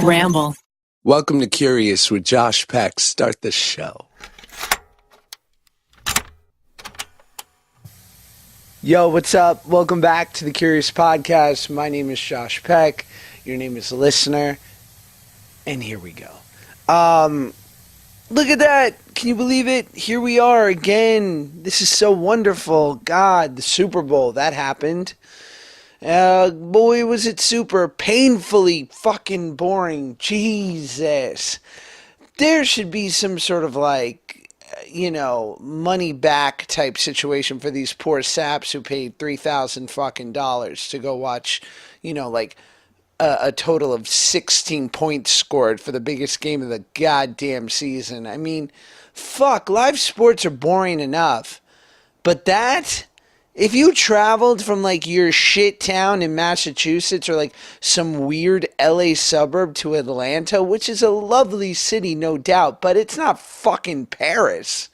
Ramble. Welcome to Curious with Josh Peck. Start the show. Yo, what's up? Welcome back to the Curious Podcast. My name is Josh Peck. Your name is Listener. And here we go. Look at that. Can you believe it? Here we are again. This is so wonderful. God, the Super Bowl, that happened. Boy, was it super painfully fucking boring. Jesus. There should be some sort of money back type situation for these poor saps who paid $3,000 fucking dollars to go watch, a total of 16 points scored for the biggest game of the goddamn season. I mean, fuck, live sports are boring enough. But that, if you traveled from your shit town in Massachusetts or some weird LA suburb to Atlanta, which is a lovely city, no doubt, but it's not fucking Paris.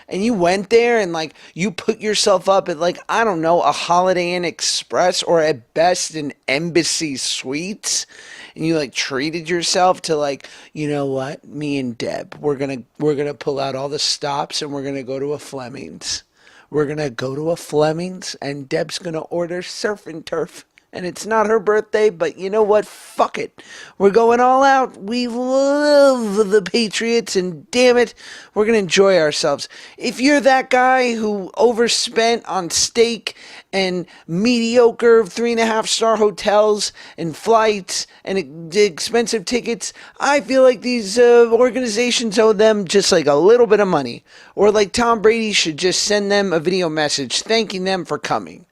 And you went there and you put yourself up at I don't know, a Holiday Inn Express or at best an Embassy Suites, and you treated yourself to you know what, me and Deb, we're gonna pull out all the stops and we're gonna go to a Fleming's. We're going to go to a Fleming's and Deb's going to order surf and turf. And it's not her birthday, but you know what? Fuck it. We're going all out. We love the Patriots, and damn it, we're going to enjoy ourselves. If you're that guy who overspent on steak and mediocre 3.5-star hotels and flights and expensive tickets, I feel like these organizations owe them just a little bit of money. Or Tom Brady should just send them a video message thanking them for coming.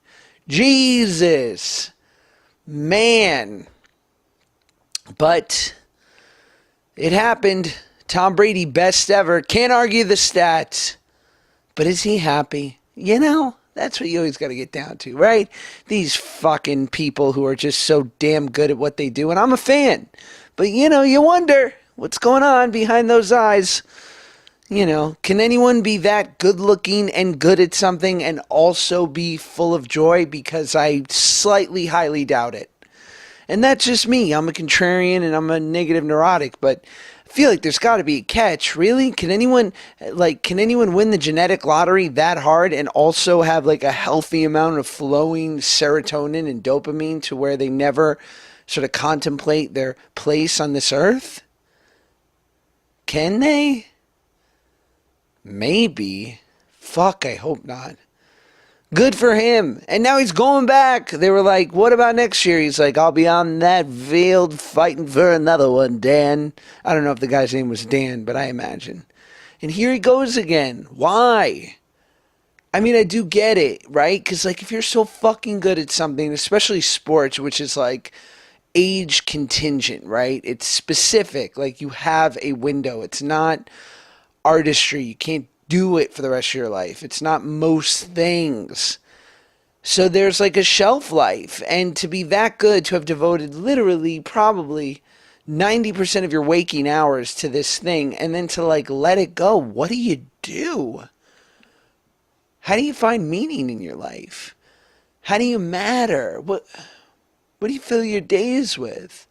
Jesus. Man. But it happened. Tom Brady, best ever. Can't argue the stats. But is he happy? That's what you always got to get down to, right? These fucking people who are just so damn good at what they do. And I'm a fan. But, you wonder what's going on behind those eyes. Can anyone be that good looking and good at something and also be full of joy? Because I slightly highly doubt it. And that's just me. I'm a contrarian and I'm a negative neurotic, but I feel like there's got to be a catch. Really? Can anyone win the genetic lottery that hard and also have a healthy amount of flowing serotonin and dopamine to where they never sort of contemplate their place on this earth? Can they? Maybe. Fuck, I hope not. Good for him. And now he's going back. They were like, what about next year? He's like, I'll be on that field fighting for another one, Dan. I don't know if the guy's name was Dan, but I imagine. And here he goes again. Why? I mean, I do get it, right? Because if you're so fucking good at something, especially sports, which is age contingent, right? It's specific. You have a window. It's not artistry. You can't do it for the rest of your life. It's not most things. So there's a shelf life. And to be that good, to have devoted literally probably 90% of your waking hours to this thing and then to let it go, what do you do? How do you find meaning in your life? How do you matter? What do you fill your days with?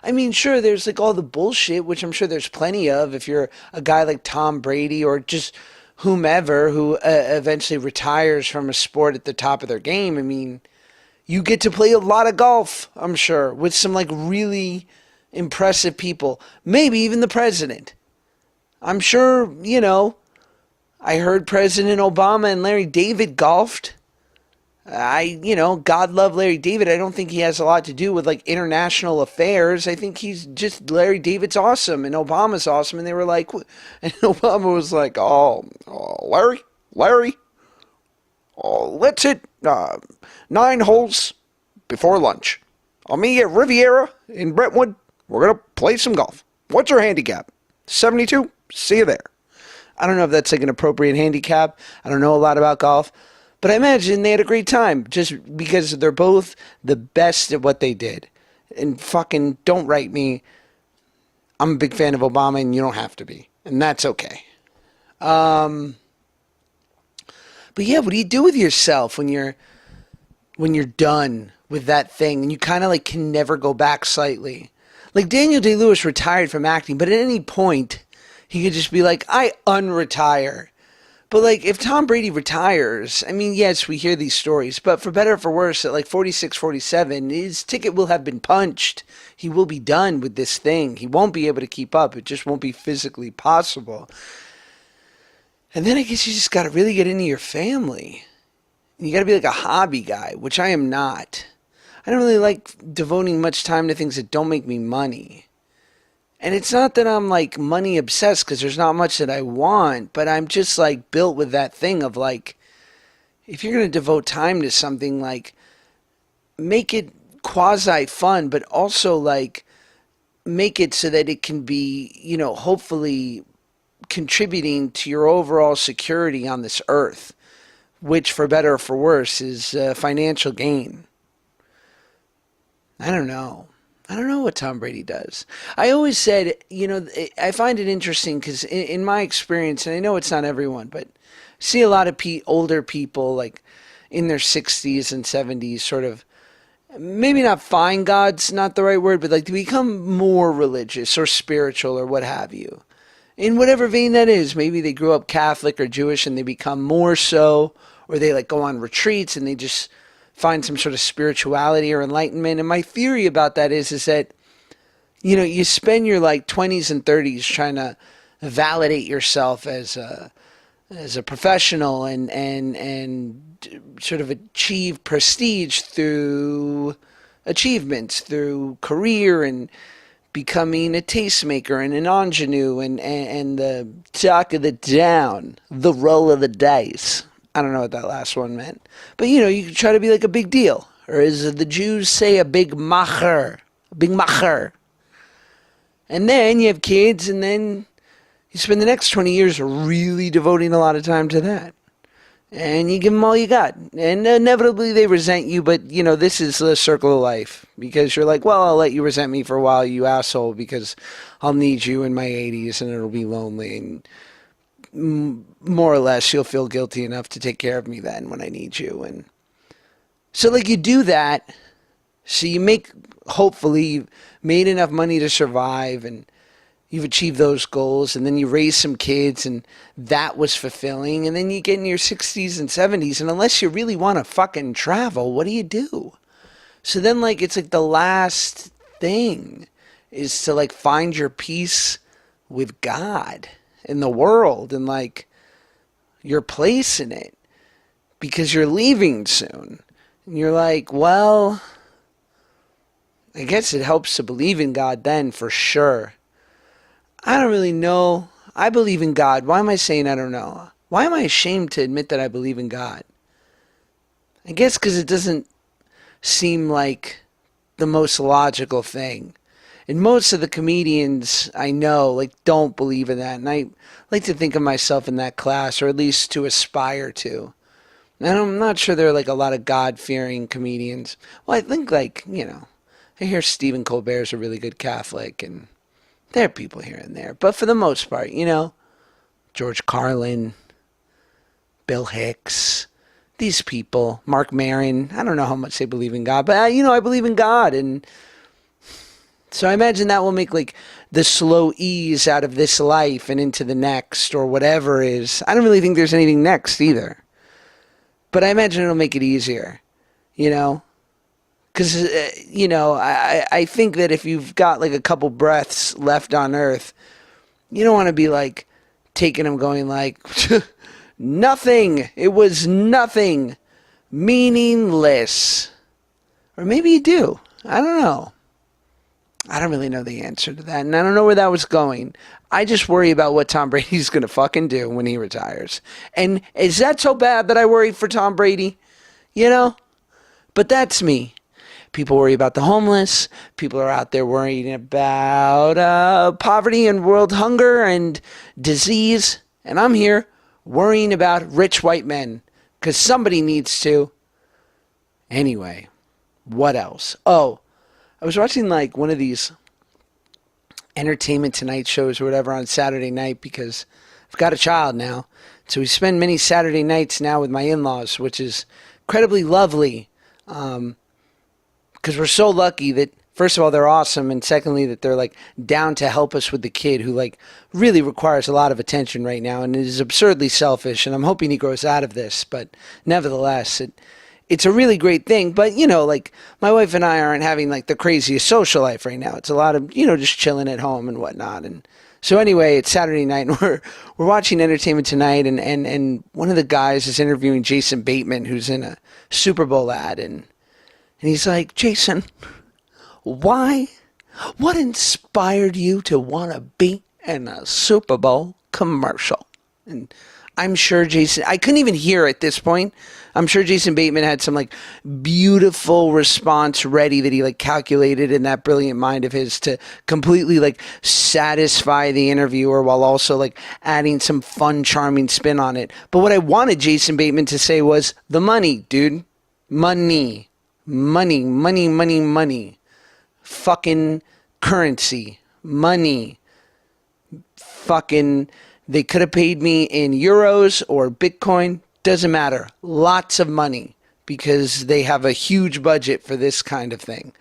I mean, sure, there's all the bullshit, which I'm sure there's plenty of if you're a guy like Tom Brady or just whomever who eventually retires from a sport at the top of their game. I mean, you get to play a lot of golf, I'm sure, with some really impressive people. Maybe even the president. I'm sure, I heard President Obama and Larry David golfed. God love Larry David. I don't think he has a lot to do with international affairs. I think he's just, Larry David's awesome and Obama's awesome. And they were like, and Obama was like, Larry, let's hit 9 holes before lunch. I'll meet you at Riviera in Brentwood. We're going to play some golf. What's your handicap? 72? See you there. I don't know if that's an appropriate handicap. I don't know a lot about golf. But I imagine they had a great time just because they're both the best at what they did. And fucking don't write me. I'm a big fan of Obama and you don't have to be. And that's okay. But yeah, what do you do with yourself when you're done with that thing and you kind of can never go back slightly? Like Daniel Day-Lewis retired from acting, but at any point he could just be like, I unretire. But like if Tom Brady retires, I mean, yes, we hear these stories, but for better or for worse, at like 46, 47, his ticket will have been punched. He will be done with this thing. He won't be able to keep up. It just won't be physically possible. And then I guess you just got to really get into your family. You got to be like a hobby guy, which I am not. I don't really like devoting much time to things that don't make me money. And it's not that I'm like money obsessed, because there's not much that I want, but I'm just like built with that thing of like, if you're going to devote time to something, like make it quasi fun, but also like make it so that it can be, you know, hopefully contributing to your overall security on this earth, which for better or for worse is financial gain. I don't know. I don't know what Tom Brady does. I always said, you know, I find it interesting because in my experience, and I know it's not everyone, but I see a lot of older people like in their 60s and 70s sort of, maybe not find God's not the right word, but like to become more religious or spiritual or what have you. In whatever vein that is. Maybe they grew up Catholic or Jewish and they become more so, or they like go on retreats and they just find some sort of spirituality or enlightenment. And my theory about that is that, you know, you spend your like 20s and 30s trying to validate yourself as a professional and sort of achieve prestige through achievements, through career and becoming a tastemaker and an ingenue and the talk of the town, the roll of the dice. I don't know what that last one meant. But, you know, you can try to be like a big deal. Or as the Jews say, a big macher. A big macher. And then you have kids, and then you spend the next 20 years really devoting a lot of time to that. And you give them all you got. And inevitably they resent you, but, you know, this is the circle of life. Because you're like, well, I'll let you resent me for a while, you asshole, because I'll need you in my 80s, and it'll be lonely. And more or less, you'll feel guilty enough to take care of me then when I need you. And so, like, you do that. So you make, hopefully, you've made enough money to survive, and you've achieved those goals, and then you raise some kids, and that was fulfilling. And then you get in your 60s and 70s, and unless you really want to fucking travel, what do you do? So then, like, it's like the last thing is to, like, find your peace with God in the world and, like, your place in it, because you're leaving soon. And you're like, well, I guess it helps to believe in God then, for sure. I don't really know. I believe in God. Why am I saying I don't know? Why am I ashamed to admit that I believe in God? I guess because it doesn't seem like the most logical thing. And most of the comedians I know, like, don't believe in that. And I like to think of myself in that class, or at least to aspire to. And I'm not sure there are, like, a lot of God-fearing comedians. Well, I think, like, you know, I hear Stephen Colbert's a really good Catholic, and there are people here and there. But for the most part, you know, George Carlin, Bill Hicks, these people, Mark Maron, I don't know how much they believe in God, but, you know, I believe in God, and so I imagine that will make, like, the slow ease out of this life and into the next, or whatever is. I don't really think there's anything next either. But I imagine it'll make it easier, you know? Because, you know, I think that if you've got, like, a couple breaths left on Earth, you don't want to be, like, taking them going, like, nothing. It was nothing. Meaningless. Or maybe you do. I don't know. I don't really know the answer to that, and I don't know where that was going. I just worry about what Tom Brady's going to fucking do when he retires. And is that so bad that I worry for Tom Brady? You know? But that's me. People worry about the homeless. People are out there worrying about poverty and world hunger and disease. And I'm here worrying about rich white men, because somebody needs to. Anyway, what else? Oh, I was watching, like, one of these Entertainment Tonight shows or whatever on Saturday night, because I've got a child now. So we spend many Saturday nights now with my in-laws, which is incredibly lovely, because we're so lucky that First of all, they're awesome, and secondly, that they're like down to help us with the kid who like really requires a lot of attention right now and is absurdly selfish. And I'm hoping he grows out of this, but nevertheless, it's a really great thing. But like my wife and I aren't having like the craziest social life right now. It's a lot of just chilling at home and whatnot. And so anyway, it's Saturday night, and we're watching Entertainment Tonight, and one of the guys is interviewing Jason Bateman, who's in a Super Bowl ad, and he's like, Jason, why? What inspired you to want to be in a Super Bowl commercial? And I'm sure Jason, I couldn't even hear at this point. I'm sure Jason Bateman had some like beautiful response ready that he like calculated in that brilliant mind of his to completely like satisfy the interviewer while also like adding some fun, charming spin on it. But what I wanted Jason Bateman to say was the money, dude. Money. Money, money, money, money. Fucking currency. Money. Fucking, they could have paid me in euros or Bitcoin. Doesn't matter. Lots of money because they have a huge budget for this kind of thing.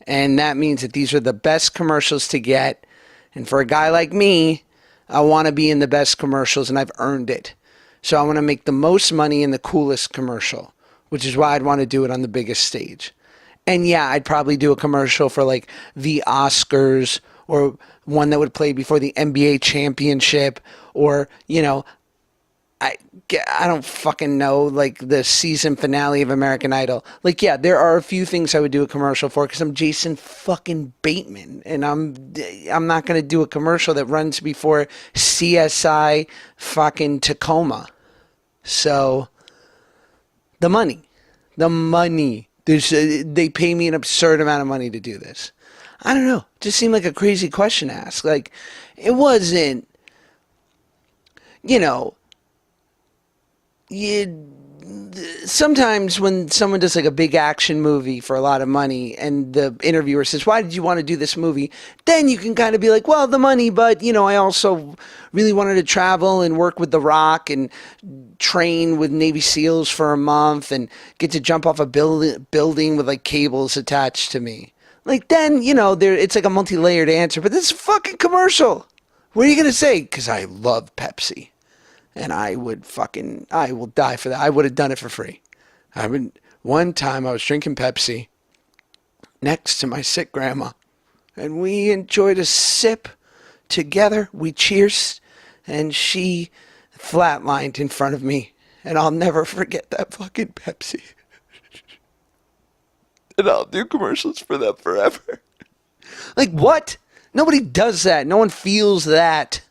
And that means that these are the best commercials to get. And for a guy like me, I want to be in the best commercials and I've earned it. So I want to make the most money in the coolest commercial, which is why I'd want to do it on the biggest stage. And yeah, I'd probably do a commercial for like the Oscars or one that would play before the NBA championship or, I don't fucking know, like the season finale of American Idol. Like, yeah, there are a few things I would do a commercial for because I'm Jason fucking Bateman, and I'm not going to do a commercial that runs before CSI fucking Tacoma. So, the money. They pay me an absurd amount of money to do this. I don't know. It just seemed like a crazy question to ask. Like, it wasn't, sometimes when someone does like a big action movie for a lot of money and the interviewer says, why did you want to do this movie? Then you can kind of be like, well, the money, but I also really wanted to travel and work with The Rock and train with Navy SEALs for a month and get to jump off a building with like cables attached to me. Like then, it's like a multi-layered answer, but this is a fucking commercial. What are you going to say? Because I love Pepsi. And I will die for that. I would have done it for free. One time I was drinking Pepsi next to my sick grandma. And we enjoyed a sip together. We cheersed. And she flatlined in front of me. And I'll never forget that fucking Pepsi. And I'll do commercials for them forever. Like what? Nobody does that. No one feels that.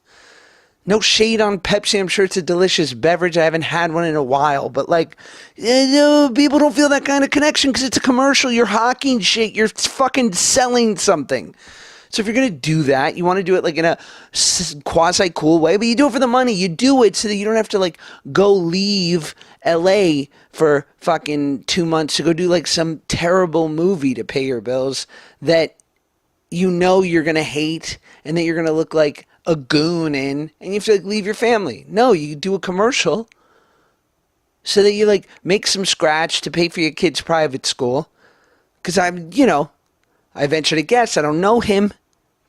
No shade on Pepsi. I'm sure it's a delicious beverage. I haven't had one in a while. But like, people don't feel that kind of connection because it's a commercial. You're hawking shit. You're fucking selling something. So if you're going to do that, you want to do it like in a quasi-cool way. But you do it for the money. You do it so that you don't have to like go leave LA for fucking 2 months to go do like some terrible movie to pay your bills that you're going to hate and that you're going to look like a goon in, and you have to like leave your family. No, you do a commercial so that you like make some scratch to pay for your kid's private school. Because I venture to guess, I don't know him,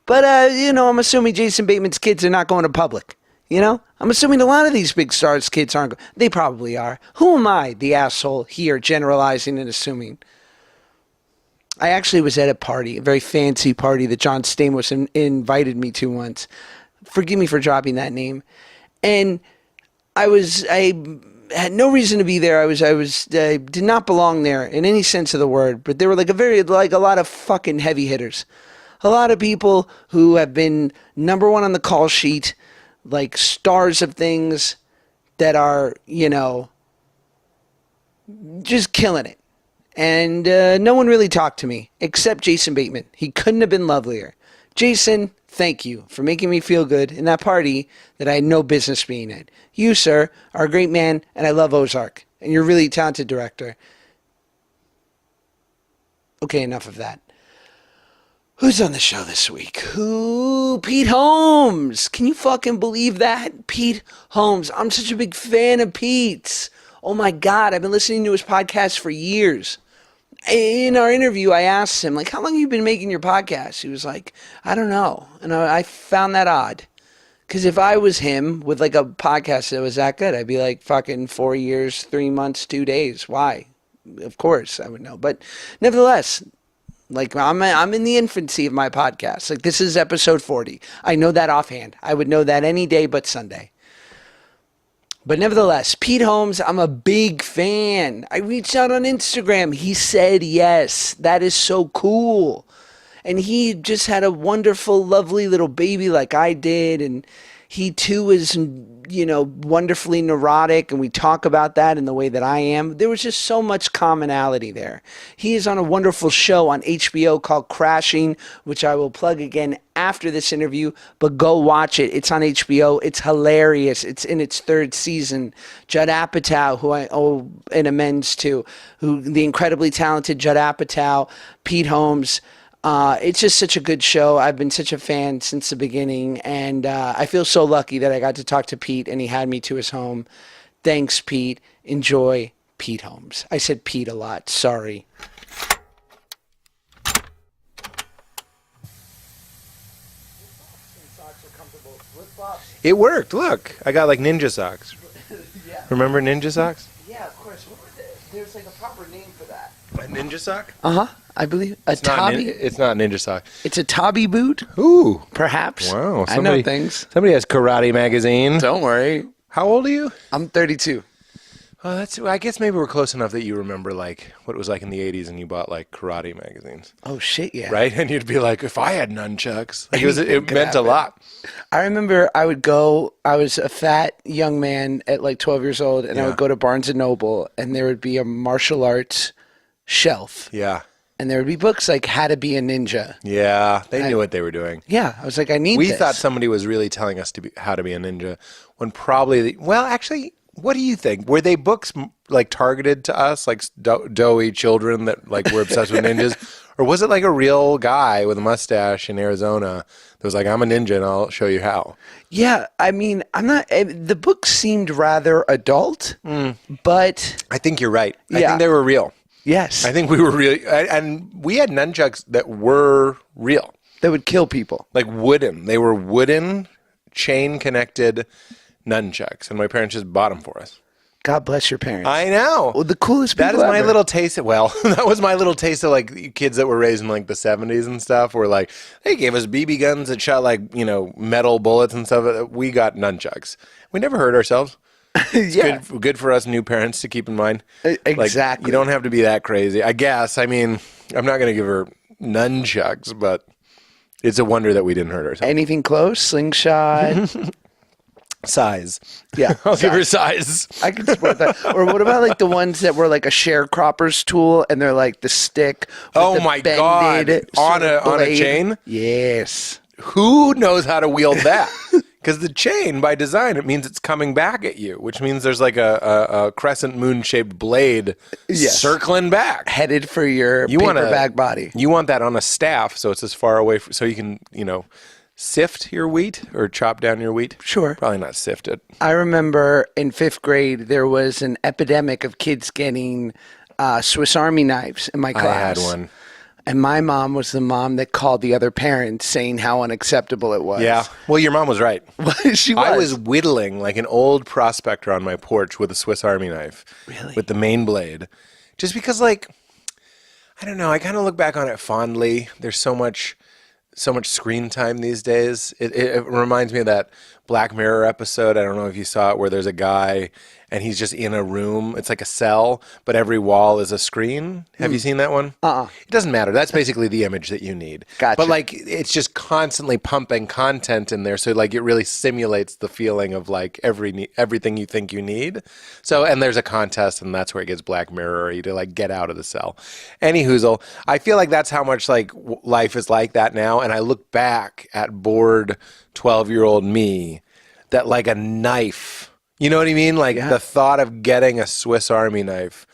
but I'm assuming Jason Bateman's kids are not going to public. I'm assuming a lot of these big stars' kids aren't. They probably are. Who am I, the asshole here, generalizing and assuming? I actually was at a party, a very fancy party that John Stamos invited me to once. Forgive me for dropping that name. And I had no reason to be there. I did not belong there in any sense of the word, but there were like a lot of fucking heavy hitters. A lot of people who have been number one on the call sheet, like stars of things that are, just killing it. And no one really talked to me except Jason Bateman. He couldn't have been lovelier. Jason, thank you for making me feel good in that party that I had no business being at. You, sir, are a great man, and I love Ozark. And you're a really talented director. Okay, enough of that. Who's on the show this week? Pete Holmes. Can you fucking believe that? Pete Holmes. I'm such a big fan of Pete's. Oh my God, I've been listening to his podcast for years. In our interview, I asked him, like, how long have you been making your podcast? He was like, I don't know. And I found that odd. Because if I was him with like a podcast that was that good, I'd be like, fucking 4 years, 3 months, 2 days. Why? Of course I would know. But nevertheless, like I'm in the infancy of my podcast. Like this is episode 40. I know that offhand. I would know that any day but Sunday. But nevertheless, Pete Holmes, I'm a big fan. I reached out on Instagram. He said yes. That is so cool. And he just had a wonderful, lovely little baby like I did. And he too is, wonderfully neurotic. And we talk about that in the way that I am. There was just so much commonality there. He is on a wonderful show on HBO called Crashing, which I will plug again after this interview, but go watch it. It's on HBO. It's hilarious. It's in its 3rd season. Judd Apatow, who I owe an amends to, the incredibly talented Judd Apatow, Pete Holmes. It's just such a good show. I've been such a fan since the beginning, and I feel so lucky that I got to talk to Pete, and he had me to his home. Thanks, Pete. Enjoy Pete Holmes. I said Pete a lot. Sorry. It worked. Look, I got like ninja socks. Yeah. Remember ninja socks? Yeah, of course. There's like a proper name for that. A ninja sock? Uh-huh. I believe a Tabi. It's not a ninja sock. It's a Tabi boot. Ooh, Perhaps. wow! I know things. Somebody has Karate Magazine. Don't worry. How old are you? I'm 32. Oh, I guess maybe we're close enough that you remember like what it was like in the '80s, and you bought like karate magazines, Oh shit, yeah. right? And you'd be like, if I had nunchucks, like it meant a lot. I remember I was a fat young man at like 12 years old, and I would go to Barnes & Noble, and there would be a martial arts shelf, Yeah, and there would be books like How to Be a Ninja. yeah, they knew what they were doing. Yeah, I was like, I need We this. thought somebody was really telling us how to be a ninja, when probably, well, actually, what do you think? Were they books like targeted to us, like doughy children that like were obsessed with ninjas, or was it like a real guy with a mustache in Arizona that was like, I'm a ninja and I'll show you how? Yeah, I mean, the book seemed rather adult, but I think you're right. I Yeah. think they were real. yes, I think we were really, and we had nunchucks that were real, they would kill people. like wooden. They were wooden, chain connected nunchucks, and my parents just bought them for us. God bless your parents. I know. Well, the coolest people That is my ever. little taste of, well, that was my little taste of like kids that were raised in like the 70s and stuff, where like they gave us BB guns that shot like, metal bullets and stuff. We got nunchucks. We never hurt ourselves. Yeah, Good for us new parents to keep in mind. Exactly. Like, you don't have to be that crazy. I guess. I mean, I'm not going to give her nunchucks, but it's a wonder that we didn't hurt ourselves. anything close, slingshot. Size. Yeah, I'll give her size. I can support that. Or what about like the ones that were like a sharecropper's tool, and they're like the stick? With Oh the my bended God. sort of On a blade? chain? Yes. Who knows how to wield that? Because the chain, by design, it means it's coming back at you, which means there's like a crescent moon-shaped blade circling back. Headed for your paper bag body. You want that on a staff, so it's as far away, so you can, sift your wheat or chop down your wheat. Sure. Probably not sift it. I remember in 5th grade there was an epidemic of kids getting Swiss Army knives in my class. I had one. And my mom was the mom that called the other parents saying how unacceptable it was. Yeah. Well, your mom was right. She was. I was whittling like an old prospector on my porch with a Swiss Army knife. Really? With the main blade. Just because, like, I don't know, I kind of look back on it fondly. There's so much screen time these days. It reminds me of that Black Mirror episode. I don't know if you saw it, where there's a guy and he's just in a room. It's like a cell, but every wall is a screen. Have you seen that one? It doesn't matter. That's basically the image that you need. Gotcha. But like, it's just constantly pumping content in there, so like it really simulates the feeling of like everything you think you need. So, and there's a contest, and that's where it gets Black Mirror-y to like get out of the cell. Anyhoozle, I feel like that's how much like life is like that now, and I look back at bored 12-year-old me, that like a knife. You know what I mean? Like the thought of getting a Swiss Army knife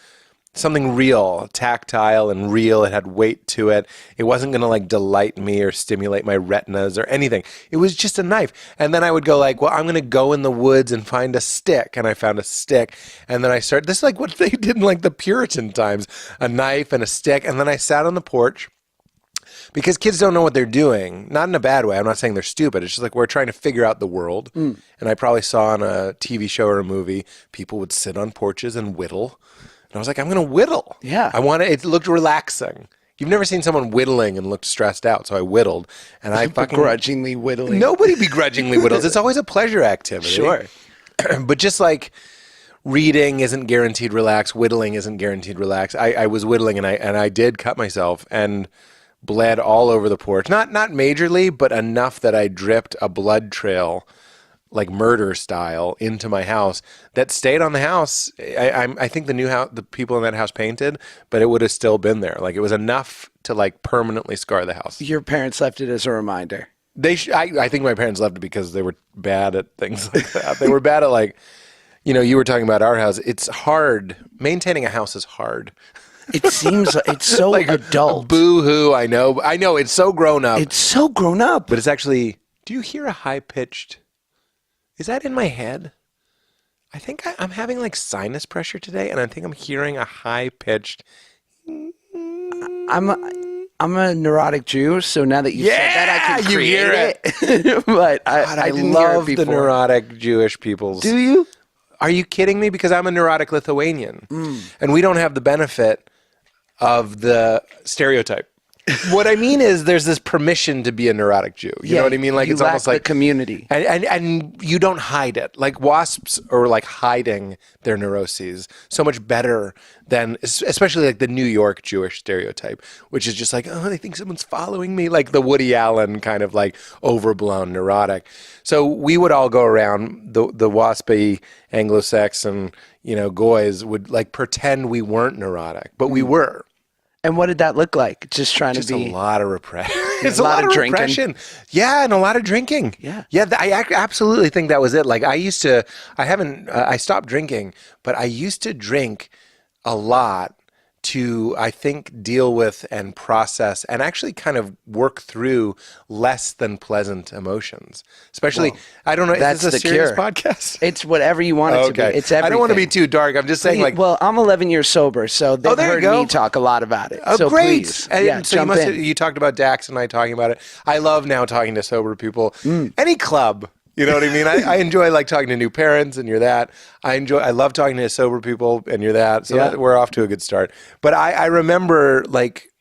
something real, tactile and real. It had weight to it. It wasn't going to like delight me or stimulate my retinas or anything. It was just a knife. And then I would go like, well, I'm going to go in the woods and find a stick. And I found a stick. And then I started, this is like what they did in like the Puritan times, a knife and a stick. And then I sat on the porch because kids don't know what they're doing. Not in a bad way. I'm not saying they're stupid. It's just like we're trying to figure out the world. And I probably saw on a TV show or a movie, people would sit on porches and whittle. And I was like, I'm going to whittle. Yeah. It looked relaxing. You've never seen someone whittling and looked stressed out. So I whittled and I fucking Begrudgingly whittling. Nobody begrudgingly whittles. It's always a pleasure activity. Sure. But just like reading isn't guaranteed relax, whittling isn't guaranteed relax. I was whittling and I did cut myself and bled all over the porch. Not majorly, but enough that I dripped a blood trail, like murder style, into my house that stayed on the house. I think the new house, the people in that house painted, but it would have still been there. Like it was enough to like permanently scar the house. Your parents left it as a reminder. I think my parents left it because they were bad at things like that. They were bad at like, you were talking about our house. It's hard. Maintaining a house is hard. It seems it's so like adult. Boo-hoo, I know. It's so grown up. It's so grown up. But it's actually, do you hear a high-pitched, is that in my head? I think I'm having like sinus pressure today, and I think I'm hearing a high-pitched. I'm a neurotic Jew, so now that you said that, I can create hear it. But I didn't love hear it the before. neurotic Jewish peoples. Do you? Are you kidding me? Because I'm a neurotic Lithuanian, and we don't have the benefit of the stereotype. What I mean is there's this permission to be a neurotic Jew. You know what I mean? Like you it's lack almost like the community. And you don't hide it. Like wasps are like hiding their neuroses so much better than, especially like the New York Jewish stereotype, which is just like, oh, they think someone's following me, like the Woody Allen kind of like overblown neurotic. So we would all go around, the waspy Anglo-Saxon, goys would like pretend we weren't neurotic, but we were. And what did that look like? Just trying Just to be a lot of repression. It's a lot of drinking. repression. Yeah, and a lot of drinking. Yeah. Yeah, I absolutely think that was it. Like I stopped drinking, but I used to drink a lot to, I think, deal with and process and actually kind of work through less than pleasant emotions. Especially, I don't know, that's is this a the serious cure. podcast? It's whatever you want it to be. It's everything. I don't want to be too dark. I'm just saying like... Well, I'm 11 years sober, so they've there you heard go. me talk a lot about it. Oh, so great. Please, So jump in. you talked about Dax and I talking about it. I love now talking to sober people. Any club, you know what I mean? I enjoy like talking to new parents, and you're that. I love talking to sober people, and you're that. So we're off to a good start. But I remember like,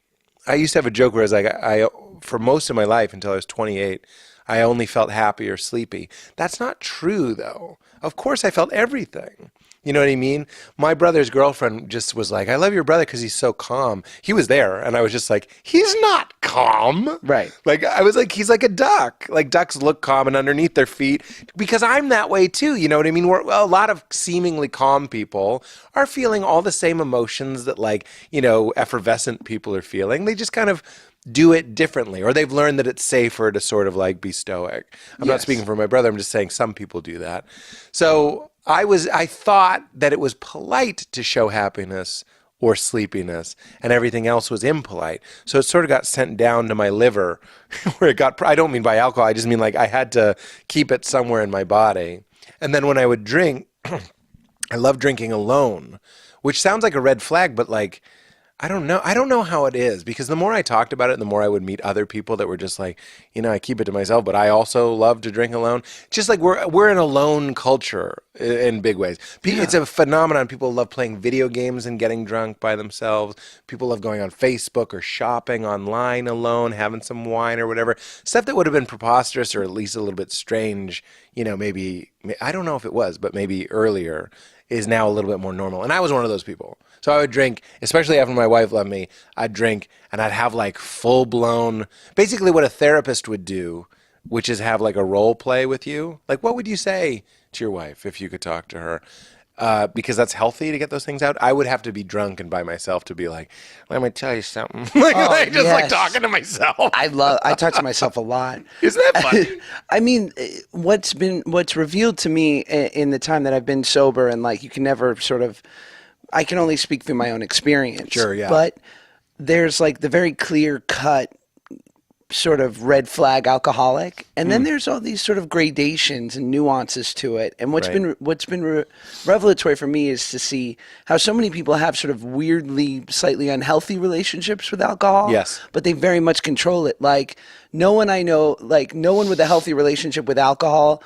I used to have a joke where I was like, for most of my life until I was 28, I only felt happy or sleepy. That's not true though. Of course I felt everything. You know what I mean? My brother's girlfriend just was like, I love your brother because he's so calm. He was there, and I was just like, he's not calm. Right. Like, I was like, he's like a duck. Like, ducks look calm and underneath their feet, because I'm that way too. You know what I mean? A lot of seemingly calm people are feeling all the same emotions that like, effervescent people are feeling. They just kind of do it differently, or they've learned that it's safer to sort of like be stoic. I'm not speaking for my brother. I'm just saying some people do that. So I thought that it was polite to show happiness or sleepiness, and everything else was impolite. So it sort of got sent down to my liver where it got, I don't mean by alcohol, I just mean like I had to keep it somewhere in my body. And then when I would drink, I love drinking alone, which sounds like a red flag, but like, I don't know how it is, because the more I talked about it, the more I would meet other people that were just like, I keep it to myself, but I also love to drink alone. Just like we're an alone culture in big ways. It's a phenomenon. People love playing video games and getting drunk by themselves. People love going on Facebook or shopping online alone, having some wine or whatever. Stuff that would have been preposterous or at least a little bit strange, maybe, I don't know if it was, but maybe earlier, is now a little bit more normal. And I was one of those people. So I would drink, especially after my wife left me, I'd drink and I'd have like full blown, basically what a therapist would do, which is have like a role play with you. Like, what would you say to your wife if you could talk to her? Because that's healthy to get those things out. I would have to be drunk and by myself to be like, let me tell you something. Like talking to myself. I talk to myself a lot. Isn't that funny? I mean, what's revealed to me in the time that I've been sober, and like you can never sort of, I can only speak through my own experience. Sure, yeah. But there's like the very clear cut sort of red flag alcoholic, and then there's all these sort of gradations and nuances to it. And what's been revelatory for me is to see how so many people have sort of weirdly slightly unhealthy relationships with alcohol. Yes. But they very much control it. Like no one I know, like no one with a healthy relationship with alcohol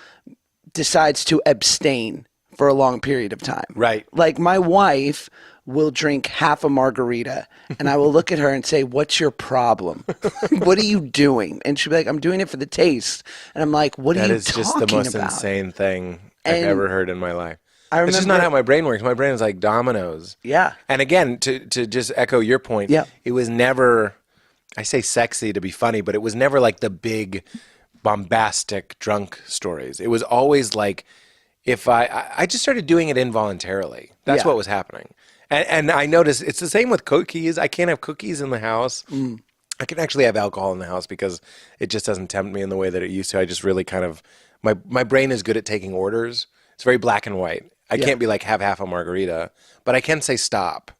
decides to abstain for a long period of time. Right. Like my wife will drink half a margarita and I will look at her and say, "What's your problem? What are you doing?" And she'll be like, "I'm doing it for the taste." And I'm like, "What are you talking about?" That is just the most insane thing I've And ever heard in my life. I It's just not remember- how my brain works. My brain is like dominoes. Yeah. And again, to just echo your point, Yeah. it was never, I say sexy to be funny, but it was never like the big bombastic drunk stories. It was always like, if I just started doing it involuntarily. That's Yeah. what was happening. And I noticed it's the same with cookies. I can't have cookies in the house. I can actually have alcohol in the house because it just doesn't tempt me in the way that it used to. I just really kind of, my brain is good at taking orders. It's very black and white. I can't be like, have half a margarita, but I can say stop.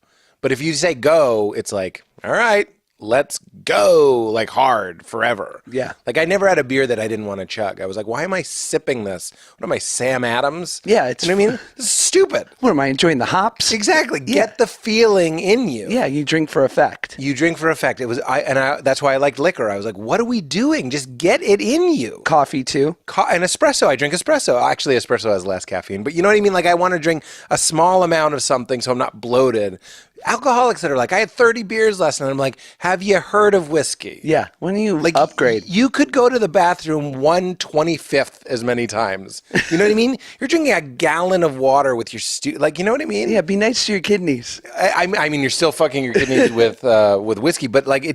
But if you say go, it's like, all right, let's go, like hard forever. Yeah. Like I never had a beer that I didn't want to chug. I was like, why am I sipping this? What am I, Sam Adams? Yeah, it's You know what I mean? This is stupid. What am I enjoying the hops? Exactly. Yeah. Get the feeling in you. Yeah, you drink for effect. You drink for effect. It was that's why I liked liquor. I was like, what are we doing? Just get it in you. Coffee too. And espresso. I drink espresso. Actually, espresso has less caffeine, but you know what I mean? Like I want to drink a small amount of something so I'm not bloated. Alcoholics that are like, I had 30 beers last night. I'm like, have you heard of whiskey? Yeah. When do you Like upgrade? You could go to the bathroom 1/25th as many times. You know what I mean? You're drinking a gallon of water with your like, you know what I mean? Yeah, be nice to your kidneys. I mean, you're still fucking your kidneys with whiskey, but like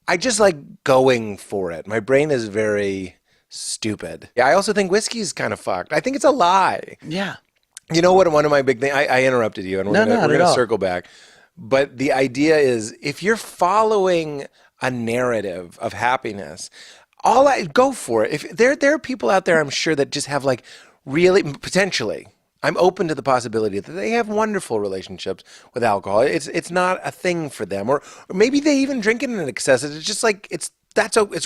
I just like going for it. My brain is very stupid. Yeah, I also think whiskey's kind of fucked. I think it's a lie. Yeah. You know what? One of my big things. I interrupted you, and we're not at gonna all. circle back. But the idea is, if you're following a narrative of happiness, go for it. If there are people out there, I'm sure that just have like really potentially. I'm open to the possibility that they have wonderful relationships with alcohol. It's not a thing for them, or maybe they even drink it in excess. It's just like it's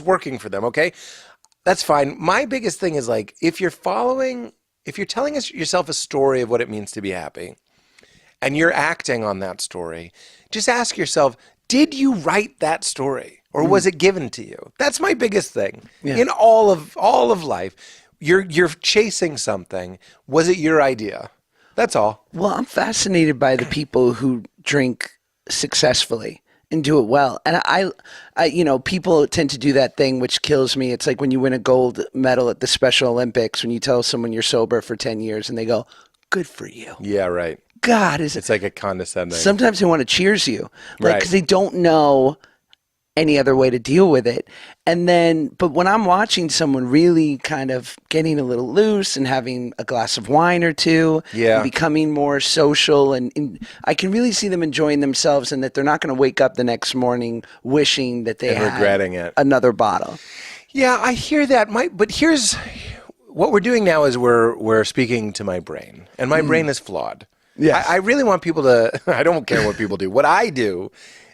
working for them. Okay, that's fine. My biggest thing is like if you're telling yourself a story of what it means to be happy, and you're acting on that story, just ask yourself, did you write that story, or was it given to you? That's my biggest thing in all of life. You're chasing something. Was it your idea? That's all. Well, I'm fascinated by the people who drink successfully and do it well. And I people tend to do that thing which kills me. It's like when you win a gold medal at the Special Olympics, when you tell someone you're sober for 10 years and they go, "Good for you." Yeah, right. God, It's like a condescending. sometimes they want to cheers you, like, Right. because they don't know any other way to deal with it. And then, but when I'm watching someone really kind of getting a little loose and having a glass of wine or two, Yeah. and becoming more social, and I can really see them enjoying themselves, and that they're not going to wake up the next morning wishing that they And had regretting it. another bottle. Yeah, I hear that. But here's what we're doing now is we're speaking to my brain, and my brain is flawed. Yes. I really want people to. I don't care what people do. What I do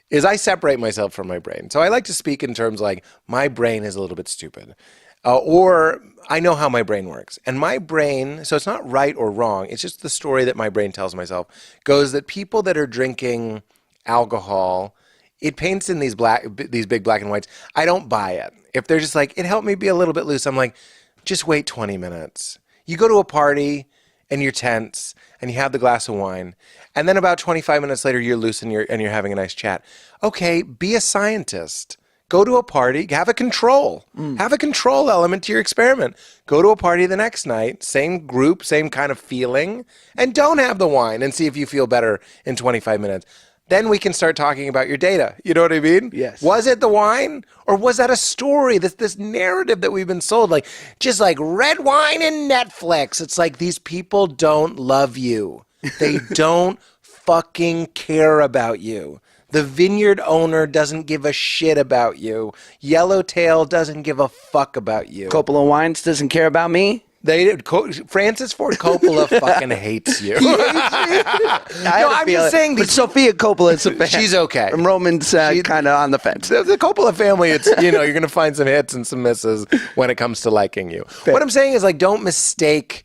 is I separate myself from my brain. So I like to speak in terms like my brain is a little bit stupid, or I know how my brain works, and my brain. So it's not right or wrong. It's just the story that my brain tells myself goes that people that are drinking alcohol. It paints in these big black and whites. I don't buy it. If they're just like, it helped me be a little bit loose, I'm like, just wait 20 minutes. You go to a party and you're tense and you have the glass of wine, and then about 25 minutes later you're loose and you're having a nice chat. Okay, be a scientist. Go to a party, have a control. Have a control element to your experiment. Go to a party the next night, same group, same kind of feeling, and don't have the wine and see if you feel better in 25 minutes. Then we can start talking about your data. You know what I mean? Yes. Was it the wine, or was that a story? This narrative that we've been sold, like just like red wine and Netflix. It's like these people don't love you. They don't fucking care about you. The vineyard owner doesn't give a shit about you. Yellowtail doesn't give a fuck about you. Couple of wines doesn't care about me. Francis Ford Coppola fucking hates you. I'm just saying But Sophia Coppola is a fan. She's okay. And Roman's kind of on the fence. The Coppola family, it's you're going to find some hits and some misses when it comes to liking you. Fair. What I'm saying is, like, don't mistake.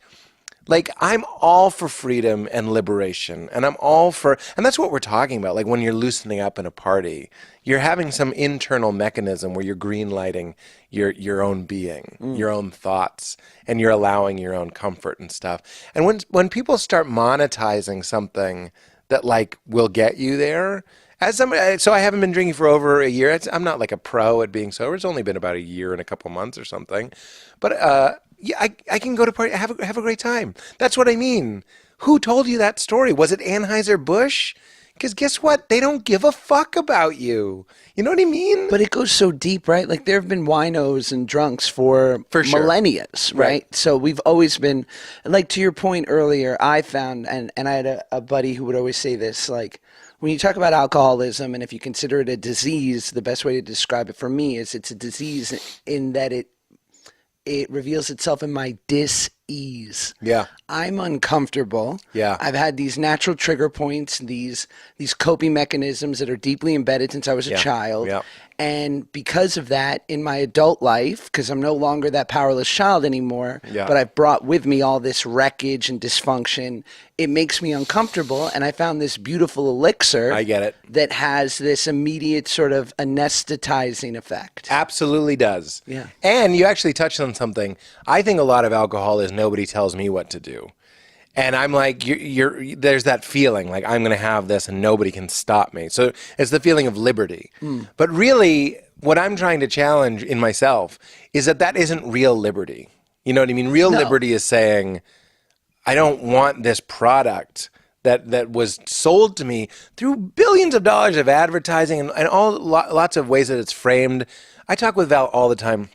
Like, I'm all for freedom and liberation, and I'm all for, and that's what we're talking about. Like, when you're loosening up in a party, you're having some internal mechanism where you're green lighting your own being, your own thoughts, and you're allowing your own comfort and stuff. And when people start monetizing something that, like, will get you there, as somebody, so I haven't been drinking for over a year. I'm not like a pro at being sober. It's only been about a year and a couple months or something, but yeah, I can go to party, have a great time. That's what I mean. Who told you that story? Was it Anheuser-Busch? Because guess what? They don't give a fuck about you. You know what I mean? But it goes so deep, right? Like, there have been winos and drunks for sure. millennia, right? So we've always been, like, to your point earlier, I found, and I had a buddy who would always say this, like, when you talk about alcoholism, and if you consider it a disease, the best way to describe it for me is it's a disease in that it reveals itself in my dis-ease. Yeah. I'm uncomfortable. Yeah. I've had these natural trigger points, these coping mechanisms that are deeply embedded since I was a child. Yeah. And because of that, in my adult life, because I'm no longer that powerless child anymore, but I've brought with me all this wreckage and dysfunction, it makes me uncomfortable. And I found this beautiful elixir. I get it. That has this immediate sort of anesthetizing effect. Absolutely does. Yeah. And you actually touched on something. I think a lot of alcohol is nobody tells me what to do. And I'm like, there's that feeling like I'm going to have this and nobody can stop me. So it's the feeling of liberty. But really, what I'm trying to challenge in myself is that isn't real liberty. You know what I mean? Real liberty is saying, I don't want this product that was sold to me through billions of dollars of advertising and lots of ways that it's framed. I talk with Val all the time.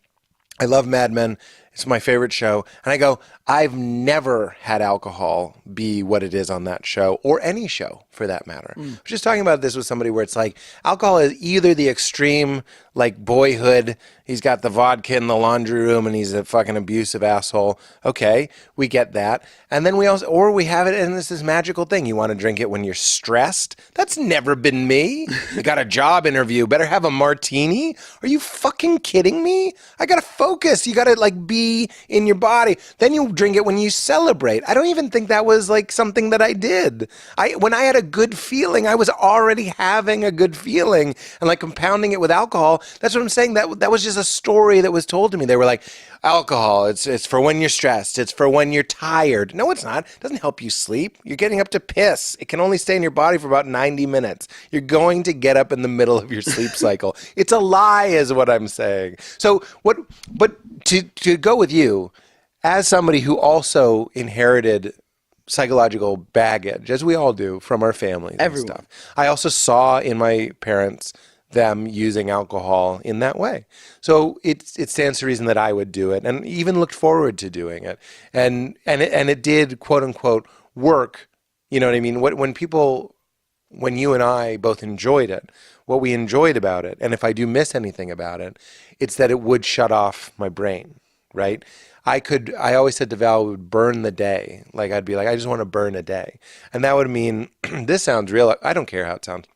I love Mad Men. It's my favorite show. And I go, I've never had alcohol be what it is on that show, or any show for that matter. I was just talking about this with somebody where it's like, alcohol is either the extreme, like, boyhood, he's got the vodka in the laundry room and he's a fucking abusive asshole. Okay, we get that. And then we have it and it's this magical thing. You want to drink it when you're stressed? That's never been me. You got a job interview, better have a martini? Are you fucking kidding me? I gotta focus. You gotta, like, be in your body. Then you drink it when you celebrate. I don't even think that was, like, something that I did. When I had a good feeling, I was already having a good feeling and, like, compounding it with alcohol. That's what I'm saying. That was just a story that was told to me. They were like, alcohol, it's for when you're stressed. It's for when you're tired. No, it's not. It doesn't help you sleep. You're getting up to piss. It can only stay in your body for about 90 minutes. You're going to get up in the middle of your sleep cycle. It's a lie is what I'm saying. So but to go with you, as somebody who also inherited psychological baggage, as we all do from our families and stuff, I also saw in my parents them using alcohol in that way. So it stands to reason that I would do it, and even looked forward to doing it. And it did, quote unquote, work. You know what I mean? When you and I both enjoyed it, what we enjoyed about it, and if I do miss anything about it, it's that it would shut off my brain, right? I always said to Val, we would burn the day. Like, I'd be like, I just want to burn a day. And that would mean, this sounds real. I don't care how it sounds.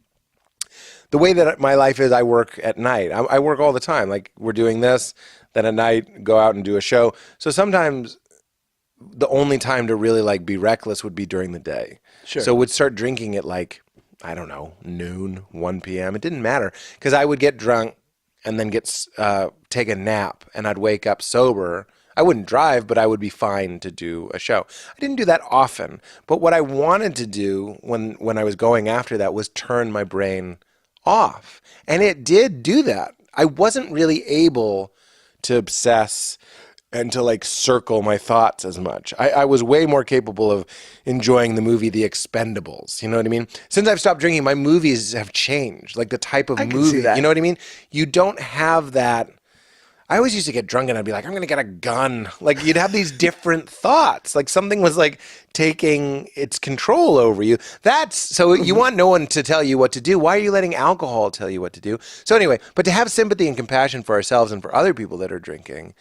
The way that my life is, I work at night. I work all the time. Like, we're doing this, then at night, go out and do a show. So sometimes the only time to really, like, be reckless would be during the day. Sure. So would start drinking at, like, I don't know, noon, 1 p.m. It didn't matter because I would get drunk and then take a nap, and I'd wake up sober. I wouldn't drive, but I would be fine to do a show. I didn't do that often, but what I wanted to do when I was going after that was turn my brain off. And it did do that. I wasn't really able to obsess and to, like, circle my thoughts as much. I was way more capable of enjoying the movie The Expendables. You know what I mean? Since I've stopped drinking, my movies have changed. Like, the type of movie. You know what I mean? You don't have that. I always used to get drunk and I'd be like, I'm going to get a gun. Like, you'd have these different thoughts. Like, something was, like, taking its control over you. So you want no one to tell you what to do. Why are you letting alcohol tell you what to do? So anyway, but to have sympathy and compassion for ourselves and for other people that are drinking,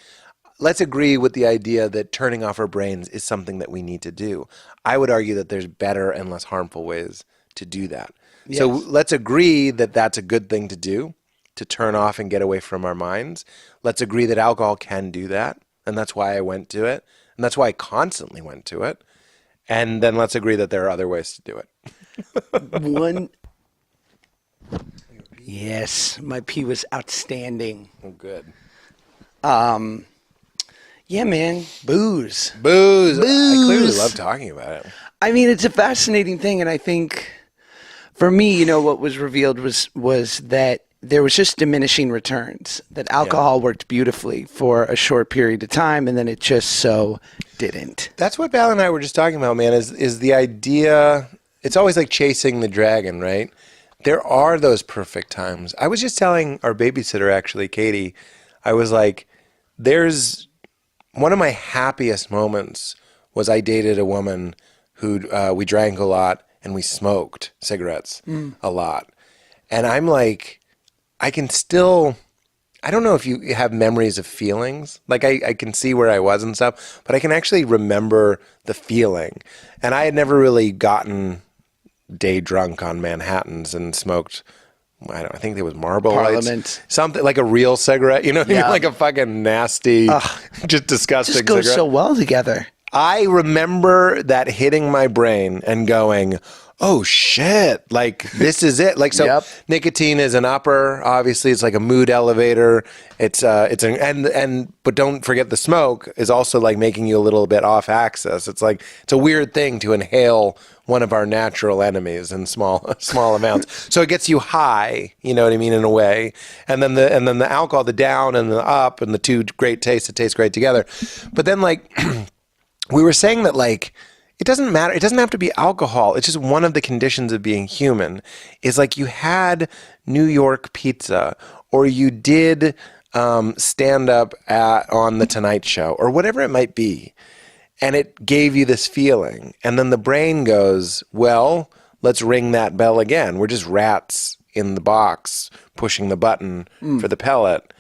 let's agree with the idea that turning off our brains is something that we need to do. I would argue that there's better and less harmful ways to do that. So Yes. let's agree that that's a good thing to do, to turn off and get away from our minds. Let's agree that alcohol can do that, and that's why I went to it, and that's why I constantly went to it. And then let's agree that there are other ways to do it. One. Yes, my pee was outstanding. Oh, good. Yeah, man, booze. Booze. I clearly Booze. love talking about it. I mean, it's a fascinating thing, and I think for me, what was revealed was that there was just diminishing returns. That alcohol worked beautifully for a short period of time, and then it just so didn't. That's what Val and I were just talking about, man, is the idea. It's always like chasing the dragon, right? There are those perfect times. I was just telling our babysitter, actually, Katie, I was like, there's one of my happiest moments was I dated a woman who we drank a lot and we smoked cigarettes a lot. And I'm like, I can still, I don't know if you have memories of feelings. Like I can see where I was and stuff, but I can actually remember the feeling. And I had never really gotten day drunk on Manhattans and smoked, I think it was Marlboro Parliament. Lights. Something like a real cigarette, you know what I mean? Yeah. Like a fucking nasty, just disgusting Just goes cigarette. so well together. I remember that hitting my brain and going, oh shit, like this is it. Like, so Yep. nicotine is an upper, obviously it's like a mood elevator. It's but don't forget the smoke is also like making you a little bit off axis. It's like, it's a weird thing to inhale one of our natural enemies in small amounts. So it gets you high, you know what I mean, in a way. And then the alcohol, the down and the up and the two great tastes, it tastes great together. But then like, we were saying that like, it doesn't matter. It doesn't have to be alcohol. It's just one of the conditions of being human is like you had New York pizza or you did stand up on the Tonight Show or whatever it might be. And it gave you this feeling. And then the brain goes, well, let's ring that bell again. We're just rats in the box pushing the button for the pellet.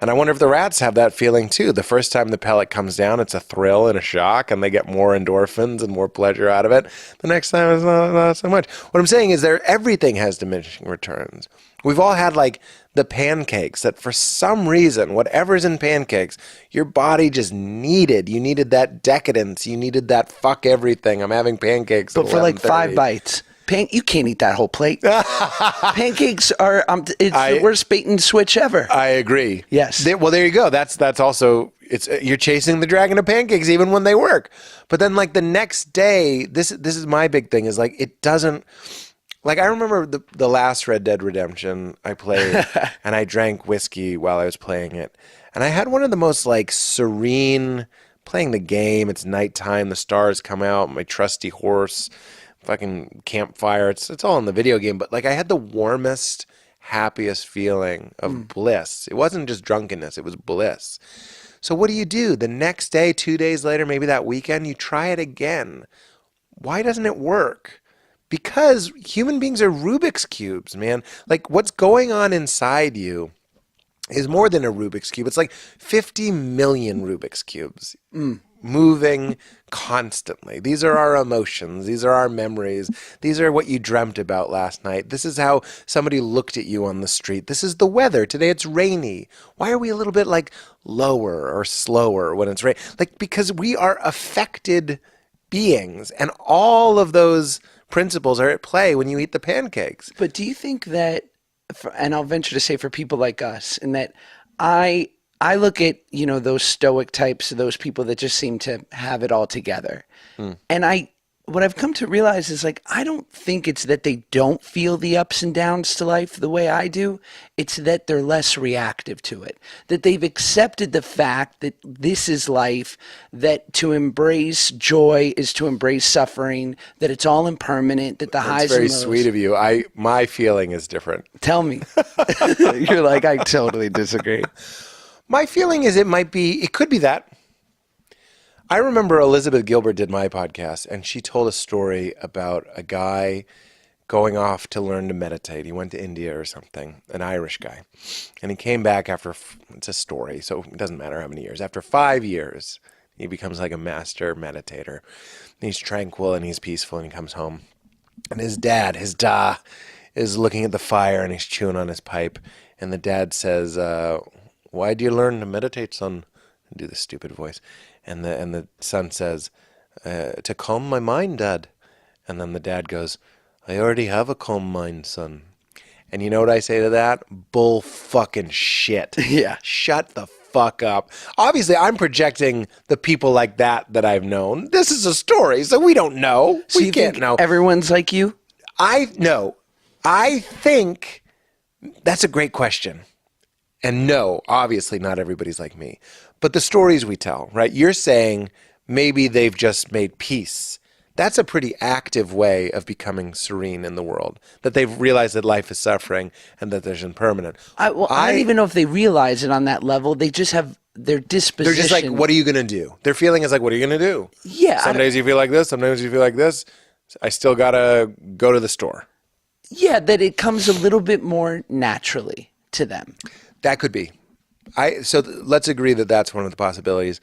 And I wonder if the rats have that feeling too. The first time the pellet comes down, it's a thrill and a shock, and they get more endorphins and more pleasure out of it. The next time, it's not so much. What I'm saying is everything has diminishing returns. We've all had like the pancakes that for some reason, whatever's in pancakes, your body just needed. You needed that decadence. You needed that fuck everything. I'm having pancakes. But for like 5 bites. You can't eat that whole plate. Pancakes are it's the worst bait and switch ever. I agree. Yes. Well, there you go. That's also you're chasing the dragon of pancakes even when they work. But then like the next day, this is my big thing is like it doesn't. Like I remember the last Red Dead Redemption I played, and I drank whiskey while I was playing it, and I had one of the most like serene playing the game. It's nighttime. The stars come out. My trusty horse. Fucking campfire. It's all in the video game, but like I had the warmest, happiest feeling of bliss. It wasn't just drunkenness, it was bliss. So what do? The next day, 2 days later, maybe that weekend, you try it again. Why doesn't it work? Because human beings are Rubik's cubes, man. Like what's going on inside you is more than a Rubik's cube. It's like 50 million Rubik's cubes. Moving constantly. These are our emotions. These are our memories. These are what you dreamt about last night. This is how somebody looked at you on the street. This is the weather. Today it's rainy. Why are we a little bit like lower or slower when it's rain? Like because we are affected beings and all of those principles are at play when you eat the pancakes. But do you think that, and I'll venture to say for people like us, in that I look at, those stoic types, those people that just seem to have it all together. And what I've come to realize is like, I don't think it's that they don't feel the ups and downs to life the way I do. It's that they're less reactive to it, that they've accepted the fact that this is life, that to embrace joy is to embrace suffering, that it's all impermanent, that the highs and lows. That's very sweet of you. My feeling is different. Tell me. You're like, I totally disagree. My feeling is it could be that. I remember Elizabeth Gilbert did my podcast, and she told a story about a guy going off to learn to meditate. He went to India or something, an Irish guy. And he came back after, it's a story, so it doesn't matter how many years. After 5 years, he becomes like a master meditator. He's tranquil and he's peaceful and he comes home. And his dad, his da, is looking at the fire and he's chewing on his pipe. And the dad says, why do you learn to meditate, son? I do this stupid voice. And the son says, to calm my mind, Dad. And then the dad goes, I already have a calm mind, son. And you know what I say to that? Bull fucking shit. Yeah. Shut the fuck up. Obviously, I'm projecting the people like that I've known. This is a story, so we don't know. So we you can't think know. everyone's like you? I think that's a great question. And no, obviously not everybody's like me. But the stories we tell, right? You're saying maybe they've just made peace. That's a pretty active way of becoming serene in the world, that they've realized that life is suffering and that there's impermanent. I don't even know if they realize it on that level. They just have their disposition. They're just like, what are you going to do? Their feeling is like, what are you going to do? Yeah. Some days you feel like this, some days you feel like this. I still got to go to the store. Yeah, that it comes a little bit more naturally to them. That could be. Let's agree that that's one of the possibilities.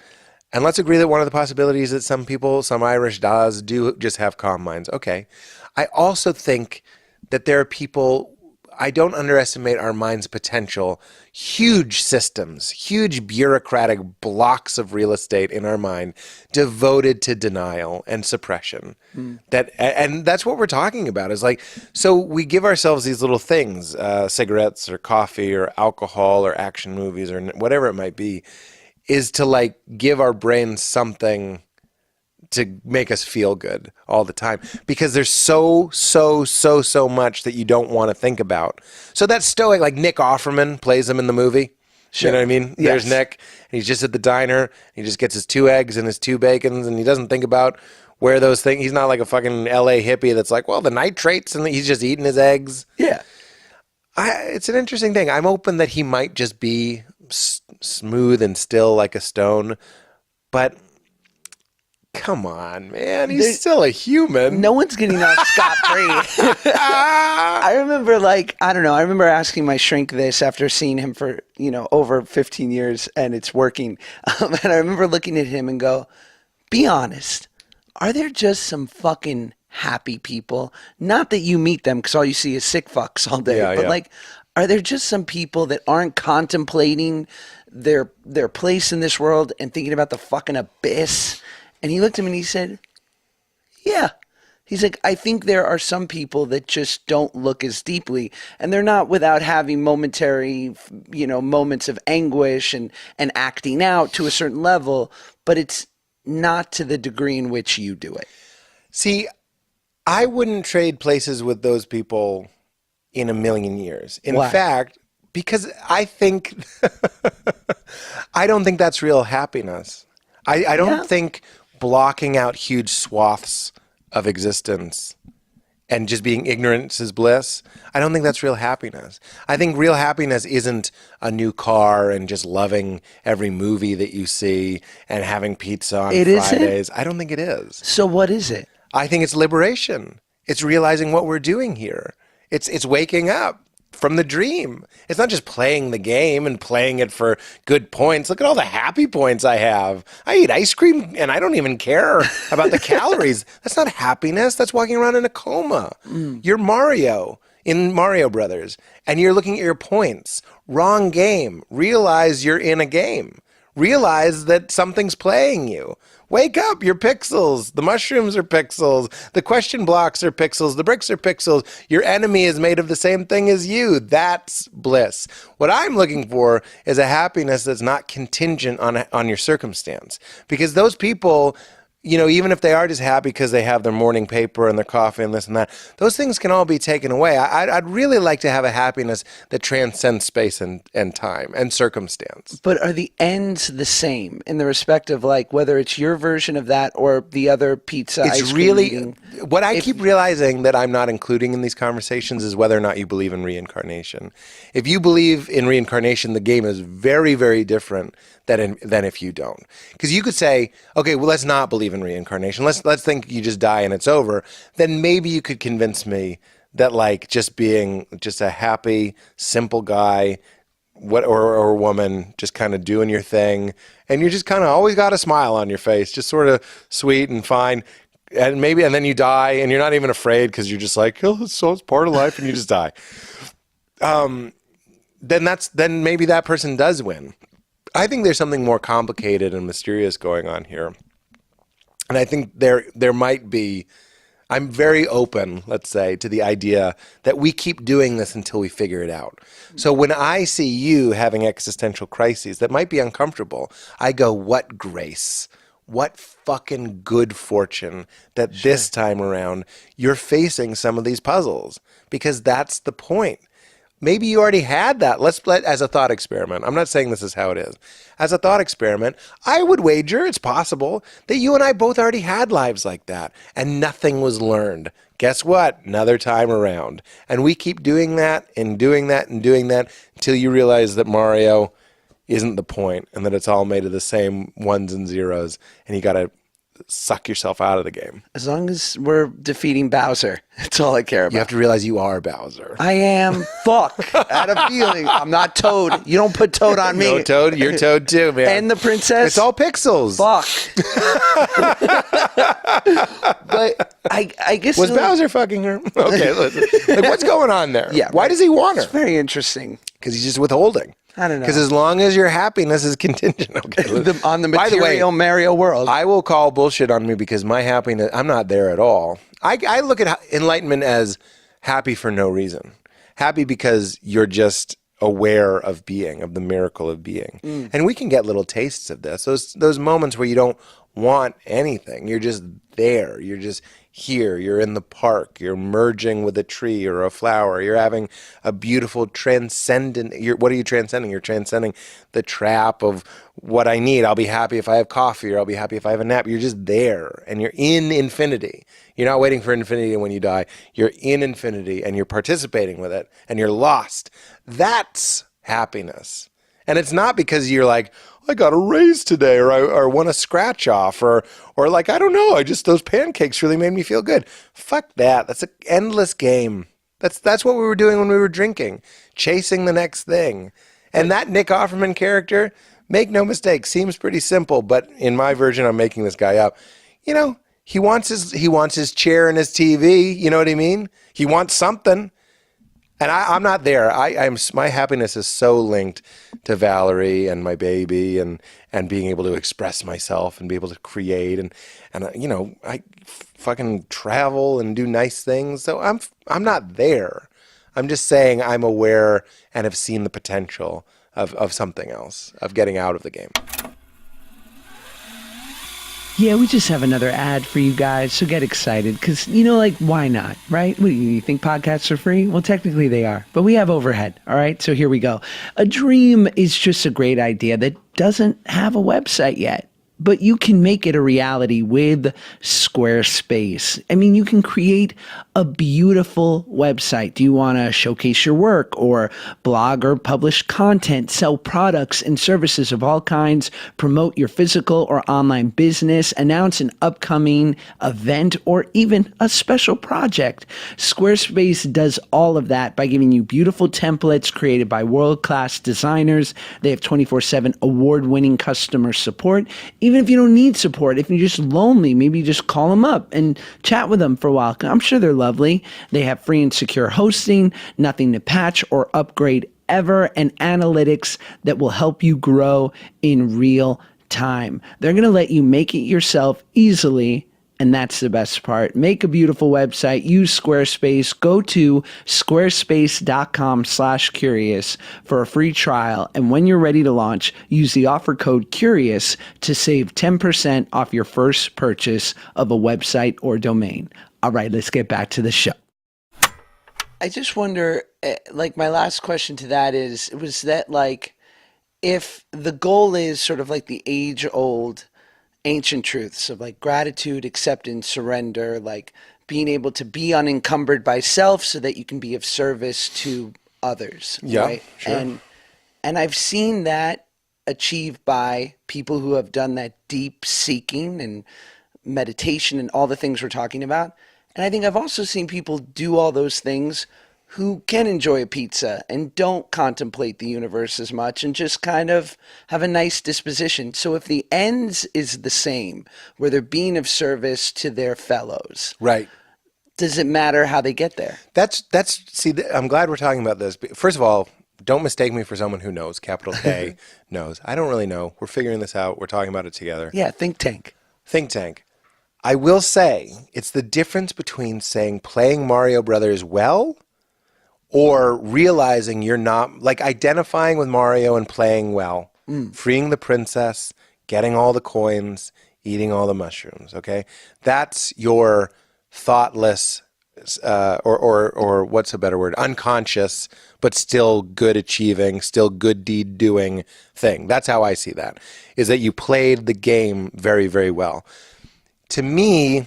And let's agree that one of the possibilities that some people, some Irish Daz, do just have calm minds. Okay. I also think that there are people, I don't underestimate our mind's potential. Huge systems, huge bureaucratic blocks of real estate in our mind devoted to denial and suppression. And that's what we're talking about is like, so we give ourselves these little things, cigarettes or coffee or alcohol or action movies or whatever it might be, is to like give our brains something to make us feel good all the time because there's so much that you don't want to think about. So that stoic, like Nick Offerman plays him in the movie. Sure. You know what I mean? Yes. There's Nick, and he's just at the diner. He just gets his 2 eggs and his 2 bacons, and he doesn't think about where those things. He's not like a fucking LA hippie that's like, well, the nitrates, and he's just eating his eggs. Yeah. It's an interesting thing. I'm open that he might just be smooth and still like a stone, but come on, man, he's still a human. No one's getting off scot-free. I remember, I remember asking my shrink this after seeing him for, over 15 years and it's working. And I remember looking at him and go, be honest, are there just some fucking happy people? Not that you meet them because all you see is sick fucks all day, but are there just some people that aren't contemplating their place in this world and thinking about the fucking abyss? And he looked at me and he said, yeah. He's like, I think there are some people that just don't look as deeply, and they're not without having momentary, moments of anguish and acting out to a certain level, but it's not to the degree in which you do it. See, I wouldn't trade places with those people in a million years. In fact, because I think, I don't think that's real happiness. I don't think blocking out huge swaths of existence and just being ignorant is bliss. I don't think that's real happiness. I think real happiness isn't a new car and just loving every movie that you see and having pizza on Fridays. I don't think it is. So what is it? I think it's liberation. It's realizing what we're doing here. It's waking up from the dream. It's not just playing the game and playing it for good points. Look at all the happy points I have. I eat ice cream and I don't even care about the calories. That's not happiness. That's walking around in a coma. You're Mario in Mario Brothers and you're looking at your points. Wrong game. Realize you're in a game. Realize that something's playing you. Wake up, you're pixels. The mushrooms are pixels. The question blocks are pixels. The bricks are pixels. Your enemy is made of the same thing as you. That's bliss. What I'm looking for is a happiness that's not contingent on your circumstance. Because those people, even if they are just happy because they have their morning paper and their coffee and this and that, those things can all be taken away. I'd really like to have a happiness that transcends space and time and circumstance. But are the ends the same in the respect of whether it's your version of that or the other pizza? It's really what I keep realizing that I'm not including in these conversations is whether or not you believe in reincarnation. If you believe in reincarnation, the game is very, very different than if you don't. Because you could say, okay, well, let's not believe in reincarnation. Let's think you just die and it's over. Then maybe you could convince me that like just being just a happy, simple guy, or woman, just kind of doing your thing, and you just kind of always got a smile on your face, just sort of sweet and fine. And then you die, and you're not even afraid because you're just like, oh, it's part of life, and you just die. Then maybe that person does win. I think there's something more complicated and mysterious going on here, and I think there might be. I'm very open, let's say, to the idea that we keep doing this until we figure it out. So when I see you having existential crises that might be uncomfortable, I go, what grace, what fucking good fortune that this time around you're facing some of these puzzles, because that's the point. Maybe you already had that. As a thought experiment. I'm not saying this is how it is. As a thought experiment, I would wager it's possible that you and I both already had lives like that and nothing was learned. Guess what? Another time around. And we keep doing that and doing that and doing that until you realize that Mario isn't the point and that it's all made of the same ones and zeros and you got to suck yourself out of the game. As long as we're defeating Bowser, that's all I care about. You have to realize you are Bowser. I am. Fuck. I had a feeling. I'm not Toad. You don't put Toad on me. No, Toad. You're Toad too, man. And the princess. It's all pixels. Fuck. But I guess... Was Bowser fucking her? Okay, listen. Like, what's going on there? Yeah. Why does he want her? It's very interesting. Because he's just withholding. I don't know. Because as long as your happiness is contingent, okay. On the By the way, material Mario world. I will call bullshit on me because my happiness, I'm not there at all. I look at enlightenment as happy for no reason. Happy because you're just aware of being, of the miracle of being. And we can get little tastes of this. Those moments where you don't want anything. You're just there. You're just here. You're in the park. You're merging with a tree or a flower. You're having a beautiful transcendent. What are you transcending? You're transcending the trap of what I need. I'll be happy if I have coffee, or I'll be happy if I have a nap. You're just there, and you're in infinity. You're not waiting for infinity when you die. You're in infinity, and you're participating with it, and you're lost. That's happiness. And it's not because you're like, I got a raise today, or I won a scratch off, or like, I don't know, those pancakes really made me feel good. Fuck that. That's an endless game. That's what we were doing when we were drinking, chasing the next thing. And that Nick Offerman character, make no mistake, seems pretty simple, but in my version, I'm making this guy up. You know, he wants his chair and his TV. You know what I mean? He wants something. And I'm not there. My happiness is so linked to Valerie and my baby and being able to express myself and be able to create and you know, I fucking travel and do nice things. So I'm not there. I'm just saying I'm aware and have seen the potential of something else, of getting out of the game. Yeah, we just have another ad for you guys, so get excited, because, you know, like, why not, right? What do you think podcasts are free? Well, technically they are, but we have overhead, all right? So here we go. A dream is just a great idea that doesn't have a website yet, but you can make it a reality with Squarespace. I mean, you can create a beautiful website. Do you want to showcase your work or blog or publish content, sell products and services of all kinds, promote your physical or online business, announce an upcoming event, or even a special project? Squarespace does all of that by giving you beautiful templates created by world-class designers. They have 24/7 award-winning customer support. Even if you don't need support, if you're just lonely, maybe you just call them up and chat with them for a while. I'm sure they're lovely. They have free and secure hosting, nothing to patch or upgrade ever, and analytics that will help you grow in real time. They're going to let you make it yourself easily. And that's the best part. Make a beautiful website. Use Squarespace. Go to squarespace.com/curious for a free trial. And when you're ready to launch, use the offer code CURIOUS to save 10% off your first purchase of a website or domain. All right, let's get back to the show. I just wonder, like, my last question to that was that, like, if the goal is sort of like the age-old ancient truths of like gratitude, acceptance, surrender, like being able to be unencumbered by self so that you can be of service to others. Yeah, right? sure. And I've seen that achieved by people who have done that deep seeking and meditation and all the things we're talking about. And I think I've also seen people do all those things who can enjoy a pizza and don't contemplate the universe as much and just kind of have a nice disposition. So if the ends is the same, where they're being of service to their fellows, Right. does it matter how they get there? See, I'm glad we're talking about this. First of all, don't mistake me for someone who knows, capital K knows. I don't really know. We're figuring this out. We're talking about it together. Yeah, think tank. Think tank. I will say it's the difference between saying playing Mario Brothers well or realizing you're not, like identifying with Mario and playing well, freeing the princess, getting all the coins, eating all the mushrooms, okay? That's your thoughtless, or what's a better word? Unconscious, but still good achieving, still good deed doing thing. That's how I see that, is that you played the game very, very well. To me,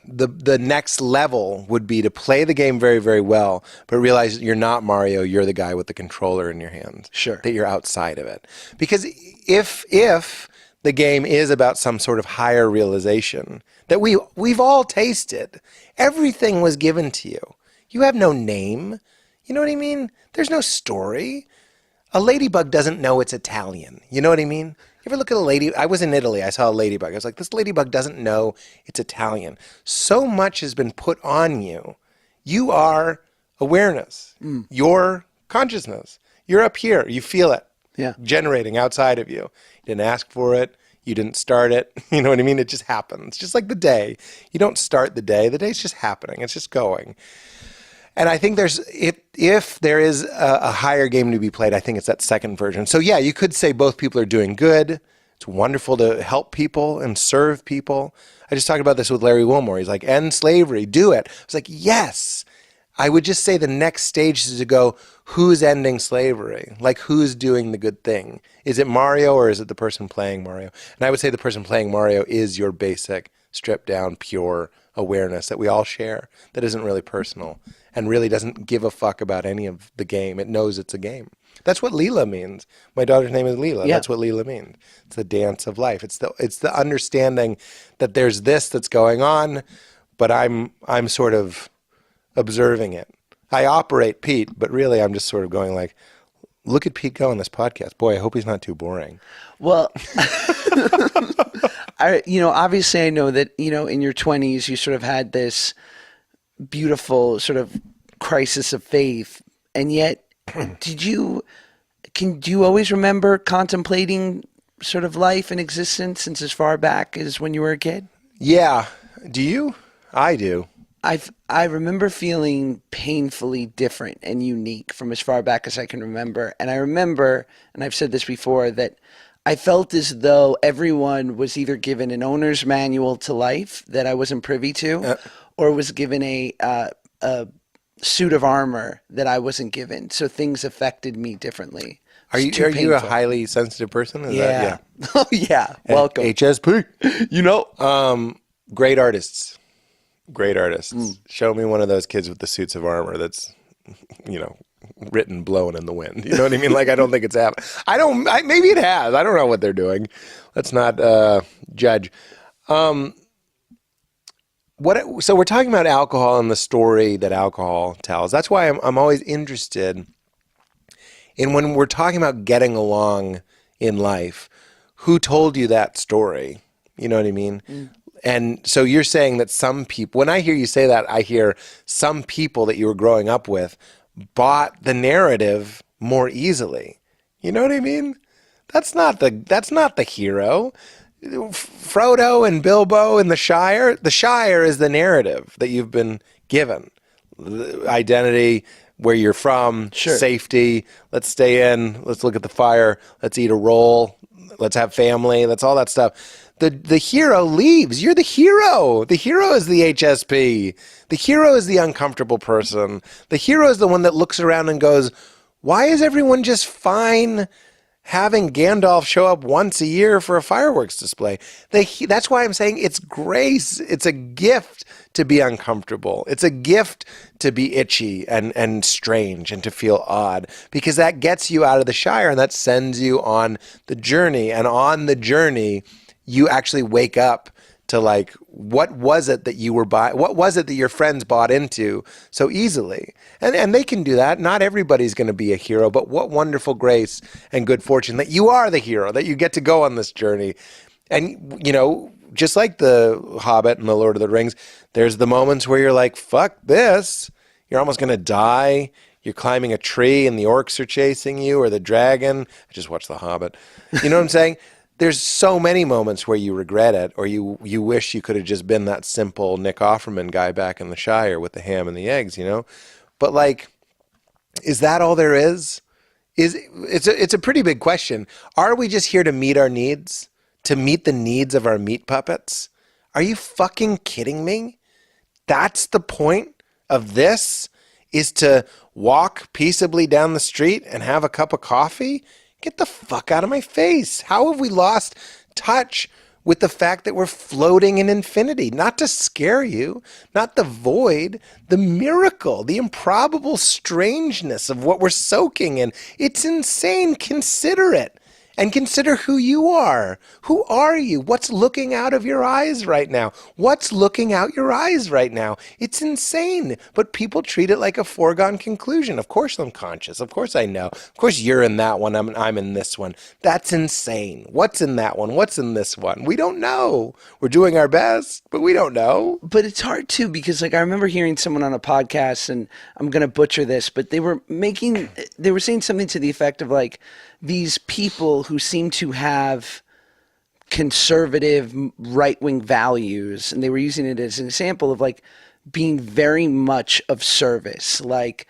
the next level would be to play the game very, very well, but realize you're not Mario, you're the guy with the controller in your hand. Sure. That you're outside of it. Because if the game is about some sort of higher realization that we've all tasted, everything was given to you. You have no name. You know what I mean? There's no story. A ladybug doesn't know it's Italian. You know what I mean? You ever look at a lady? I was in Italy. I saw a ladybug. I was like, this ladybug doesn't know it's Italian. So much has been put on you. You are awareness. Your consciousness. You're up here. You feel it. Yeah. Generating outside of you. You didn't ask for it. You didn't start it. You know what I mean? It just happens. Just like the day. You don't start the day. The day's just happening. It's just going. And I think if there is a higher game to be played, I think it's that second version. So yeah, you could say both people are doing good. It's wonderful to help people and serve people. I just talked about this with Larry Wilmore. He's like, end slavery, do it. I was like, yes. I would just say the next stage is to go, who's ending slavery? Like, who's doing the good thing? Is it Mario or is it the person playing Mario? And I would say the person playing Mario is your basic, stripped down, pure awareness that we all share that isn't really personal and really doesn't give a fuck about any of the game. It knows it's a game. That's what Leela means. My daughter's name is Leela. Yeah. That's what Leela means. It's the dance of life. It's the understanding that there's this that's going on, but I'm sort of observing it. I operate Pete, but really I'm just sort of going like, look at Pete go on this podcast. Boy, I hope he's not too boring. Well, obviously I know that, in your 20s, you sort of had this beautiful sort of crisis of faith. And yet, do you always remember contemplating sort of life and existence since as far back as when you were a kid? Yeah. Do you? I do. I remember feeling painfully different and unique from as far back as I can remember. And I remember, and I've said this before, that I felt as though everyone was either given an owner's manual to life that I wasn't privy to, or was given a suit of armor that I wasn't given. So things affected me differently. Are you a highly sensitive person? Is Yeah. That, Oh, yeah. Welcome. HSP. Great artists. Great artists. Show me one of those kids with the suits of armor that's, written blowing in the wind. You know what I mean? Like, I don't think it's happened. Maybe it has. I don't know what they're doing. Let's not judge. So we're talking about alcohol and the story that alcohol tells. That's why I'm always interested in, when we're talking about getting along in life, who told you that story? You know what I mean? And so you're saying that some people, when I hear you say that, I hear some people that you were growing up with bought the narrative more easily. You know what I mean? That's not the hero. Frodo and Bilbo in the Shire is the narrative that you've been given. Identity, where you're from, Sure. Safety, let's stay in, let's look at the fire, let's eat a roll, let's have family, that's all that stuff. The hero leaves. You're the hero. The hero is the HSP. The hero is the uncomfortable person. The hero is the one that looks around and goes, why is everyone just fine having Gandalf show up once a year for a fireworks display? That's why I'm saying it's grace. It's a gift to be uncomfortable. It's a gift to be itchy and strange and to feel odd, because that gets you out of the Shire and that sends you on the journey. And on the journey, you actually wake up to like, what was it that you were what was it that your friends bought into so easily? And they can do that. Not everybody's going to be a hero, but what wonderful grace and good fortune that you are the hero, that you get to go on this journey. And, you know, just like the Hobbit and the Lord of the Rings, there's the moments where you're like, fuck this. You're almost going to die. You're climbing a tree and the orcs are chasing you, or the dragon. I just watched The Hobbit. You know what I'm saying? There's so many moments where you regret it, or you wish you could have just been that simple Nick Offerman guy back in the Shire with the ham and the eggs, you know? But like, is that all there is? It's a pretty big question. Are we just here to meet our needs? To meet the needs of our meat puppets? Are you fucking kidding me? That's the point of this? Is to walk peaceably down the street and have a cup of coffee? Get the fuck out of my face. How have we lost touch with the fact that we're floating in infinity? Not to scare you, not the void, the miracle, the improbable strangeness of what we're soaking in. It's insane. Consider it. And consider who you are. Who are you? What's looking out of your eyes right now? What's looking out your eyes right now? It's insane. But people treat it like a foregone conclusion. Of course I'm conscious. Of course I know. Of course you're in that one. I'm in this one. That's insane. What's in that one? What's in this one? We don't know. We're doing our best, but we don't know. But it's hard too, because like I remember hearing someone on a podcast, and I'm going to butcher this, but they were saying something to the effect of like, these people who seem to have conservative right-wing values, and they were using it as an example of like being very much of service, like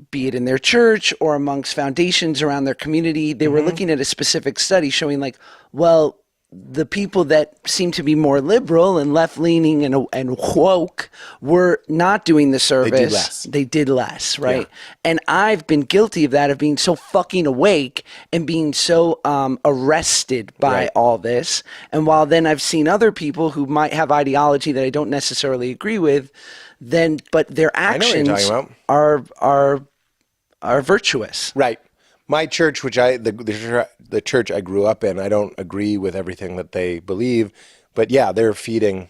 be it in their church or amongst foundations around their community. They were looking at a specific study showing like, well, the people that seem to be more liberal and left-leaning and woke were not doing the service. They did less, right? Yeah. And I've been guilty of that, of being so fucking awake and being so arrested by all this. And while then I've seen other people who might have ideology that I don't necessarily agree with, but their actions are virtuous. Right. My church, which the church I grew up in, I don't agree with everything that they believe, but yeah, they're feeding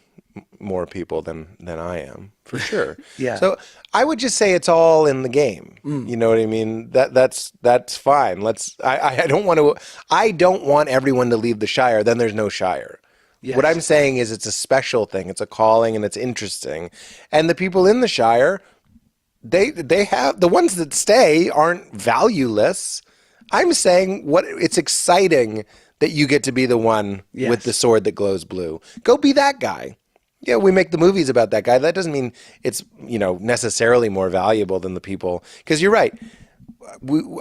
more people than I am, for sure. Yeah. So I would just say it's all in the game. You know what I mean? That's fine. I don't want everyone to leave the Shire. Then there's no Shire. Yes. What I'm saying is it's a special thing. It's a calling and it's interesting. And the people in the Shire, they have, the ones that stay aren't valueless. I'm saying it's exciting that you get to be the one with the sword that glows blue. Go be that guy. Yeah, we make the movies about that guy. That doesn't mean it's, necessarily more valuable than the people. Because you're right.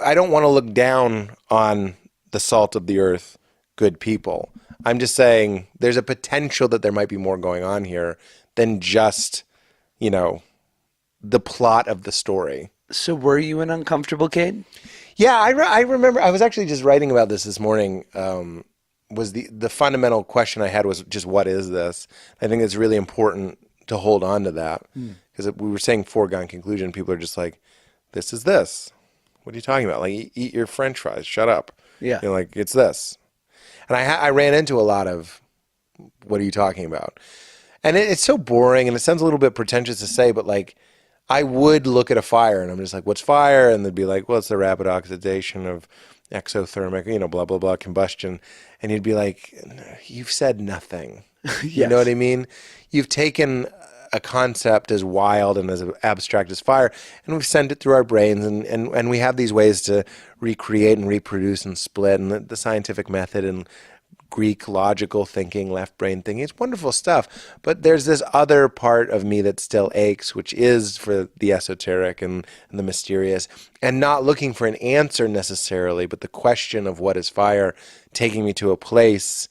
I don't want to look down on the salt of the earth, good people. I'm just saying there's a potential that there might be more going on here than just, the plot of the story. So were you an uncomfortable kid? Yeah, I remember. I was actually just writing about this morning. Was the fundamental question I had was just, what is this? I think it's really important to hold on to that, because we were saying foregone conclusion. People are just like, this is this. What are you talking about? Like, eat your French fries. Shut up. Yeah. Like, it's this. And I ran into a lot of, what are you talking about? And it's so boring, and it sounds a little bit pretentious to say, but like, I would look at a fire and I'm just like, what's fire? And they'd be like, well, it's the rapid oxidation of exothermic, blah, blah, blah, combustion. And you'd be like, you've said nothing. You know what I mean? You've taken a concept as wild and as abstract as fire, and we've sent it through our brains, and we have these ways to recreate and reproduce and split, and the scientific method and Greek logical thinking, left brain thinking. It's wonderful stuff. But there's this other part of me that still aches, which is for the esoteric and the mysterious, and not looking for an answer necessarily, but the question of what is fire taking me to a place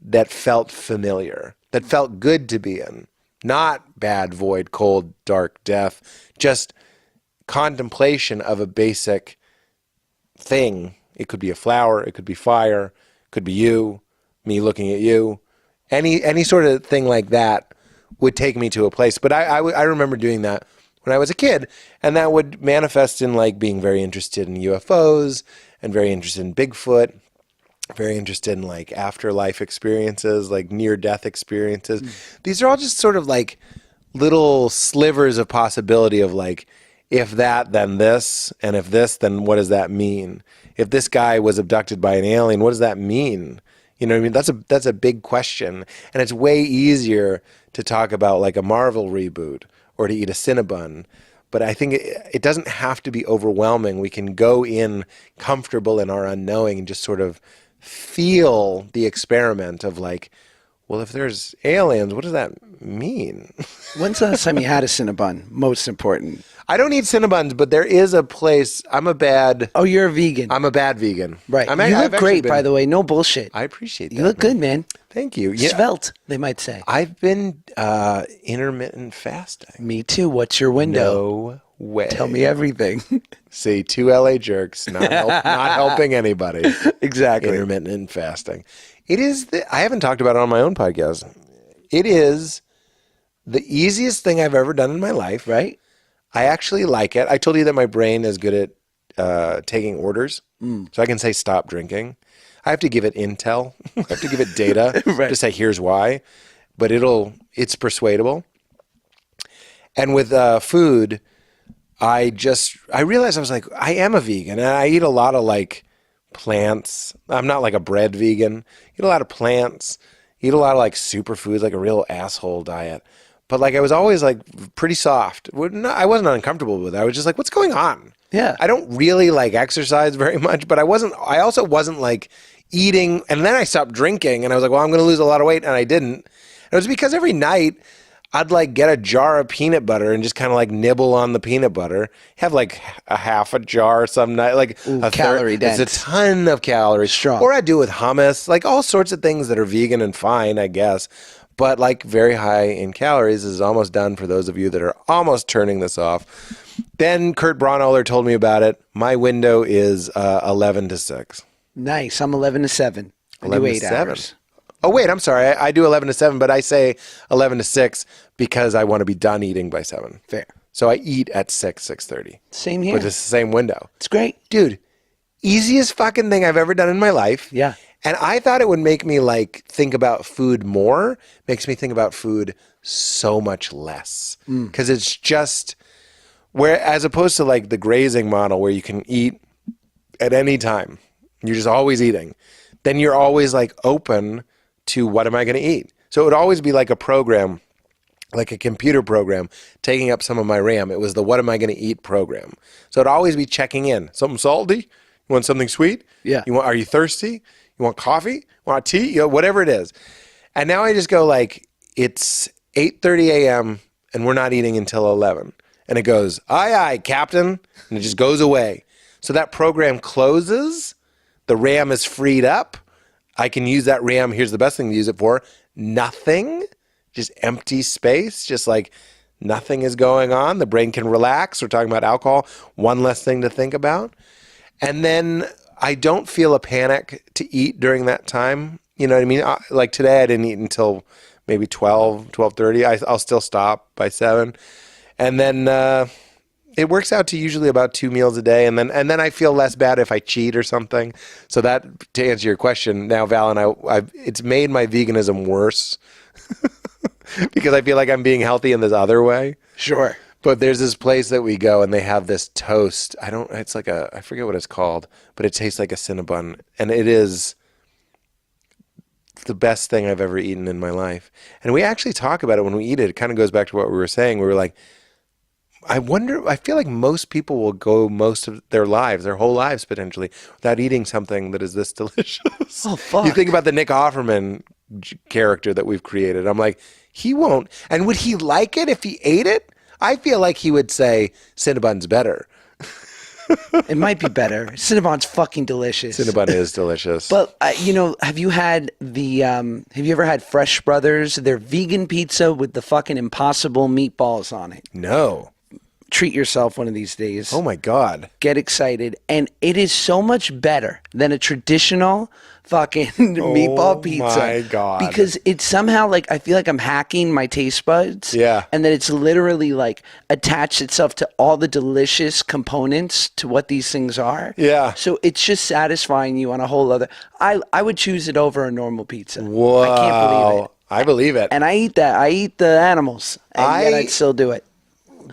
that felt familiar, that felt good to be in. Not bad, void, cold, dark, death, just contemplation of a basic thing. It could be a flower, it could be fire, it could be you, me looking at you. Any sort of thing like that would take me to a place. But I remember doing that when I was a kid, and that would manifest in like being very interested in UFOs and very interested in Bigfoot very interested in like afterlife experiences, like near death experiences. These are all just sort of like little slivers of possibility of like, if that, then this, and if this, then what does that mean? If this guy was abducted by an alien, what does that mean? You know what I mean? That's a big question, and it's way easier to talk about like a Marvel reboot or to eat a Cinnabon. But I think it doesn't have to be overwhelming. We can go in comfortable in our unknowing and just sort of feel the experiment of like, well, if there's aliens, what does that mean? When's the last time you had a Cinnabon? Most important. I don't eat Cinnabons, but there is a place. Oh, you're a vegan. I'm a bad vegan. Right. I've You look actually great, been- by the way. No bullshit. I appreciate that. You look good, man. Thank you. Yeah, Svelte, they might say. I've been intermittent fasting. Me too. What's your window? No way. Tell me everything. See, two LA jerks, not helping anybody. Exactly. Intermittent fasting. It is. I haven't talked about it on my own podcast. It is the easiest thing I've ever done in my life. Right? I actually like it. I told you that my brain is good at taking orders, so I can say stop drinking. I have to give it intel. I have to give it data Right. to say here's why, but it's persuadable. And with food, I realized I was like, I am a vegan, and I eat a lot of like plants. I'm not like a bread vegan. Eat a lot of plants. Eat a lot of like superfoods, like a real asshole diet. But like I was always like pretty soft. I wasn't uncomfortable with it. I was just like, what's going on? Yeah. I don't really like exercise very much, but I also wasn't like eating. And then I stopped drinking and I was like, well, I'm going to lose a lot of weight. And I didn't. And it was because every night I'd like get a jar of peanut butter and just kind of like nibble on the peanut butter. Have like a half a jar some night, like Ooh, a calorie It's dense. a ton of calories. Strong. Or I do with hummus, like all sorts of things that are vegan and fine, I guess. But like very high in calories. This is almost done for those of you that are almost turning this off. Then Kurt Braunohler told me about it. My window is 11 to 6. Nice. I'm 11 to 7. I do 11 to 8 7. hours. Oh, wait, I'm sorry. I do 11 to 7, but I say 11 to 6 because I want to be done eating by 7. Fair. So I eat at 6:30. Same here. But it's the same window. It's great. Dude, easiest fucking thing I've ever done in my life. Yeah. And I thought it would make me like think about food more. Makes me think about food so much less. Because it's just where, as opposed to like the grazing model where you can eat at any time, you're just always eating. Then you're always like open to what am I going to eat? So it would always be like a program, like a computer program, taking up some of my RAM. It was the what am I going to eat program. So it'd always be checking in. Something salty? You want something sweet? Yeah. Are you thirsty? You want coffee? You want tea? You know, whatever it is. And now I just go like, it's 8:30 a.m. and we're not eating until 11. And it goes, aye, aye, Captain. And it just goes away. So that program closes. The RAM is freed up. I can use that RAM. Here's the best thing to use it for. Nothing. Just empty space. Just like nothing is going on. The brain can relax. We're talking about alcohol. One less thing to think about. And then I don't feel a panic to eat during that time. You know what I mean? Like today I didn't eat until maybe 12:30. I'll still stop by 7. And then it works out to usually about 2 meals a day, and then I feel less bad if I cheat or something. So that, to answer your question, now Val and it's made my veganism worse because I feel like I'm being healthy in this other way. Sure. But there's this place that we go, and they have this toast. It's like I forget what it's called, but it tastes like a Cinnabon, and it is the best thing I've ever eaten in my life. And we actually talk about it when we eat it. It kind of goes back to what we were saying. We were like, I feel like most people will go most of their lives, their whole lives potentially, without eating something that is this delicious. Oh, fuck. You think about the Nick Offerman character that we've created. I'm like, he won't. And would he like it if he ate it? I feel like he would say Cinnabon's better. It might be better. Cinnabon's fucking delicious. Cinnabon is delicious. But have you ever had Fresh Brothers? Their vegan pizza with the fucking impossible meatballs on it. No. Treat yourself one of these days. Oh my God. Get excited. And it is so much better than a traditional fucking meatball pizza. my God. Because it's somehow like I feel like I'm hacking my taste buds. Yeah. And then it's literally like attached itself to all the delicious components to what these things are. Yeah. So it's just satisfying you on a whole other. I would choose it over a normal pizza. Whoa. I can't believe it. I believe it. And I eat that. I eat the animals, and yet I'd still do it.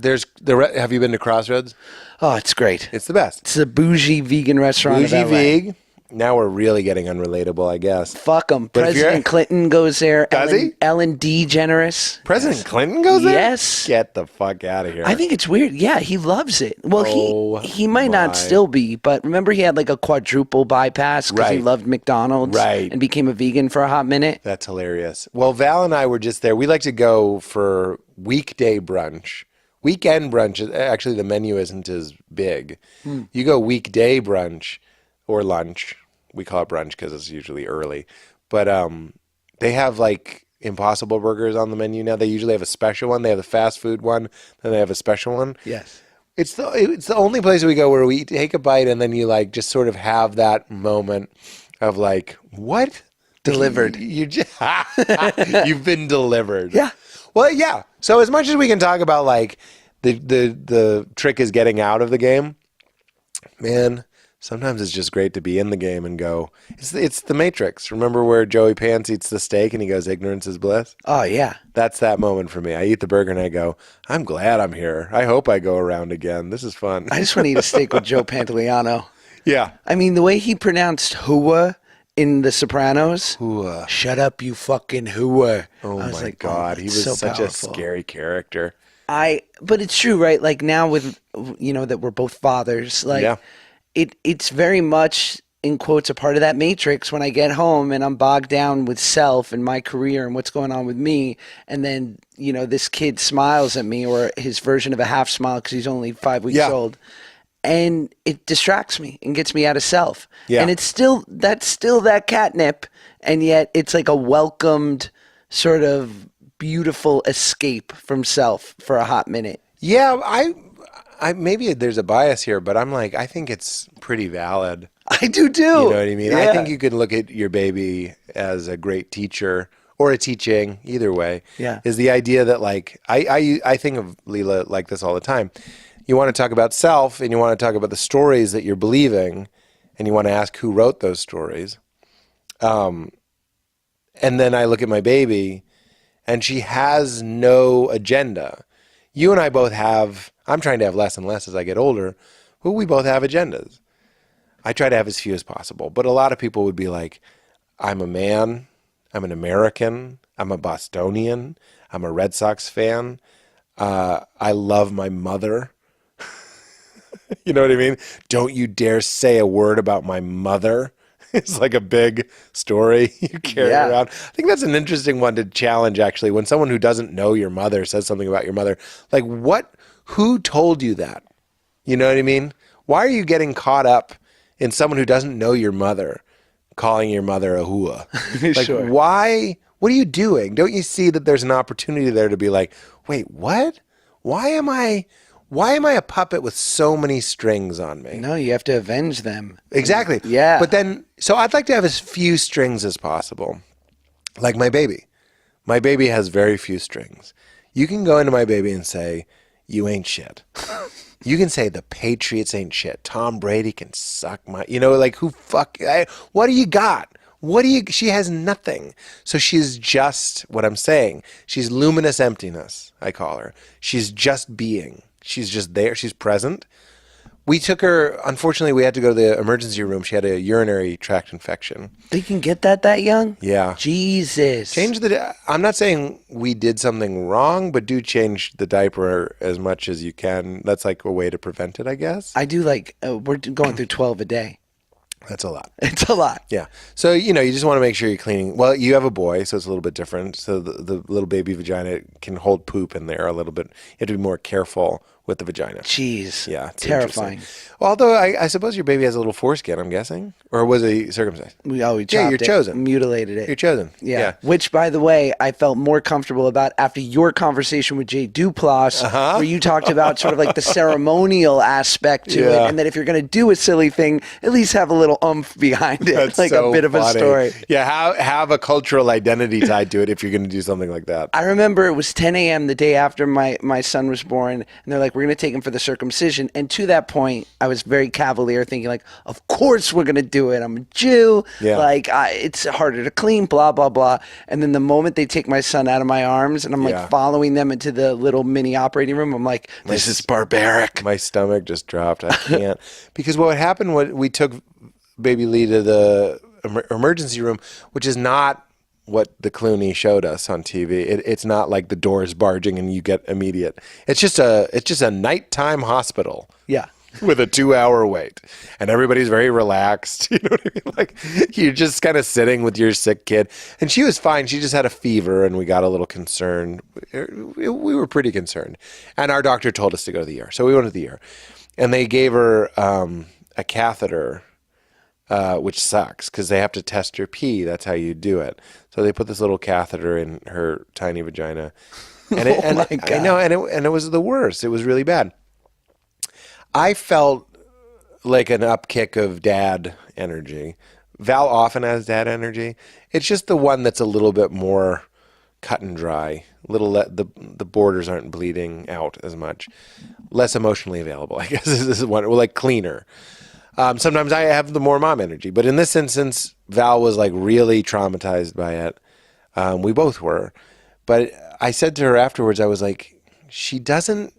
Have you been to Crossroads? Oh, it's great. It's the best. It's a bougie vegan restaurant. Bougie of LA. veg. Now we're really getting unrelatable, I guess. Fuck them. But if you're- President Clinton goes there. Does he? Ellen DeGeneres. President Clinton goes there? Yes. Get the fuck out of here. I think it's weird. Yeah, he loves it. Well, he might my. not still be, but remember he had like a quadruple bypass because he Right. loved McDonald's Right. and became a vegan for a hot minute. That's hilarious. Well, Val and I were just there. We like to go for weekday brunch. Weekend brunch, actually, the menu isn't as big. You go weekday brunch or lunch. We call it brunch because it's usually early. But they have like Impossible Burgers on the menu now. They usually have a special one. They have the fast food one, then they have a special one. Yes. It's the only place we go where we take a bite and then you like just sort of have that moment of like, what? Delivered. You just, you've been delivered. Yeah. Well, yeah. So as much as we can talk about like the trick is getting out of the game, man, sometimes it's just great to be in the game and go. It's the Matrix. Remember where Joey Pants eats the steak and he goes, "Ignorance is bliss." Oh, yeah. That's that moment for me. I eat the burger and I go, "I'm glad I'm here. I hope I go around again. This is fun." I just want to eat a steak with Joe Pantoliano. Yeah. I mean, the way he pronounced "hua" in The Sopranos. Hua. Shut up, you fucking hua. Oh I was my like, God. He that's was so such powerful. a scary character. But it's true, right? Like now with, that we're both fathers, like Yeah. it's very much in quotes a part of that matrix when I get home and I'm bogged down with self and my career and what's going on with me. And then, this kid smiles at me or his version of a half smile because he's only 5 weeks Yeah. old. And it distracts me and gets me out of self. Yeah. And that's still that catnip. And yet it's like a welcomed sort of beautiful escape from self for a hot minute. Yeah, I maybe there's a bias here, but I'm like, I think it's pretty valid. I do too. You know what I mean? I Yeah. think you could look at your baby as a great teacher or a teaching, either way. Yeah. Is the idea that like I think of Leela like this all the time. You want to talk about self and you want to talk about the stories that you're believing and you want to ask who wrote those stories. And then I look at my baby and she has no agenda. You and I both have, I'm trying to have less and less as I get older, but we both have agendas. I try to have as few as possible, but a lot of people would be like, I'm a man, I'm an American, I'm a Bostonian, I'm a Red Sox fan, I love my mother. You know what I mean? Don't you dare say a word about my mother. It's like a big story you carry Yeah. around. I think that's an interesting one to challenge, actually. When someone who doesn't know your mother says something about your mother, like who told you that? You know what I mean? Why are you getting caught up in someone who doesn't know your mother calling your mother a hua? Like, Sure. why? What are you doing? Don't you see that there's an opportunity there to be like, wait, what? Why am I a puppet with so many strings on me? No, you have to avenge them. Exactly. Yeah. But then, so I'd like to have as few strings as possible. Like my baby. My baby has very few strings. You can go into my baby and say, you ain't shit. You can say the Patriots ain't shit. Tom Brady can suck my, like what do you got? She has nothing. So she's just what I'm saying. She's luminous emptiness, I call her. She's just being. She's just there. She's present. We took her, unfortunately, we had to go to the emergency room. She had a urinary tract infection. They can get that young? Yeah. Jesus. I'm not saying we did something wrong, but do change the diaper as much as you can. That's like a way to prevent it, I guess. I do we're going through 12 a day. That's a lot. It's a lot. Yeah. So, you just want to make sure you're cleaning. Well, you have a boy, so it's a little bit different. So the little baby vagina can hold poop in there a little bit. You have to be more careful with the vagina. Jeez. Yeah, it's Terrifying. interesting. Although I suppose your baby has a little foreskin, I'm guessing, or was he circumcised? We chopped Yeah, you're it, chosen. mutilated it. You're chosen. Yeah. Which, by the way, I felt more comfortable about after your conversation with Jay Duplass, where you talked about sort of like the ceremonial aspect to it, and that if you're going to do a silly thing, at least have a little oomph behind it, That's like so a bit of a funny. story. Yeah, have a cultural identity tied to it if you're going to do something like that. I remember it was 10 a.m. the day after my son was born, and they're like, we're going to take him for the circumcision. And to that point, I was very cavalier, thinking like, of course we're going to do it. I'm a Jew. Yeah. Like, it's harder to clean, blah, blah, blah. And then the moment they take my son out of my arms, and I'm like following them into the little mini operating room, I'm like, this is barbaric. My stomach just dropped. I can't. Because what happened, we took baby Lee to the emergency room, which is not what the Clooney showed us on TV. It's not like the doors barging and you get immediate. It's just a nighttime hospital. Yeah. With a 2-hour wait, and everybody's very relaxed. You know what I mean? Like, you're just kind of sitting with your sick kid, and she was fine. She just had a fever, and we got a little concerned. We were pretty concerned, and our doctor told us to go to the ER, so we went to the ER, and they gave her a catheter, which sucks because they have to test your pee. That's how you do it. So they put this little catheter in her tiny vagina, and my God. I know, and it was the worst. It was really bad. I felt like an upkick of dad energy. Val often has dad energy. It's just the one that's a little bit more cut and dry. The borders aren't bleeding out as much. Less emotionally available, I guess. This is one, like cleaner. Sometimes I have the more mom energy, but in this instance, Val was like really traumatized by it. We both were, but I said to her afterwards, I was like, she doesn't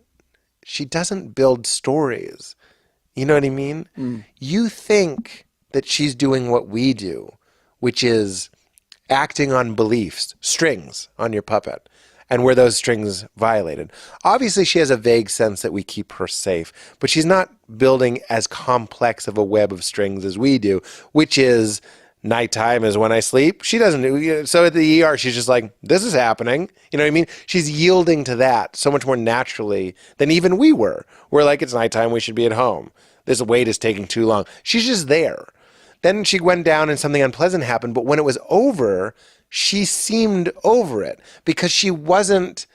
build stories. You know what I mean? You think that she's doing what we do, which is acting on beliefs, strings on your puppet, and were those strings violated. Obviously, she has a vague sense that we keep her safe, but she's not building as complex of a web of strings as we do, which is nighttime is when I sleep. She doesn't. So at the ER, she's just like, this is happening. You know what I mean? She's yielding to that so much more naturally than even we were. We're like, it's nighttime, we should be at home. This wait is taking too long. She's just there. Then she went down and something unpleasant happened. But when it was over, she seemed over it because she wasn't.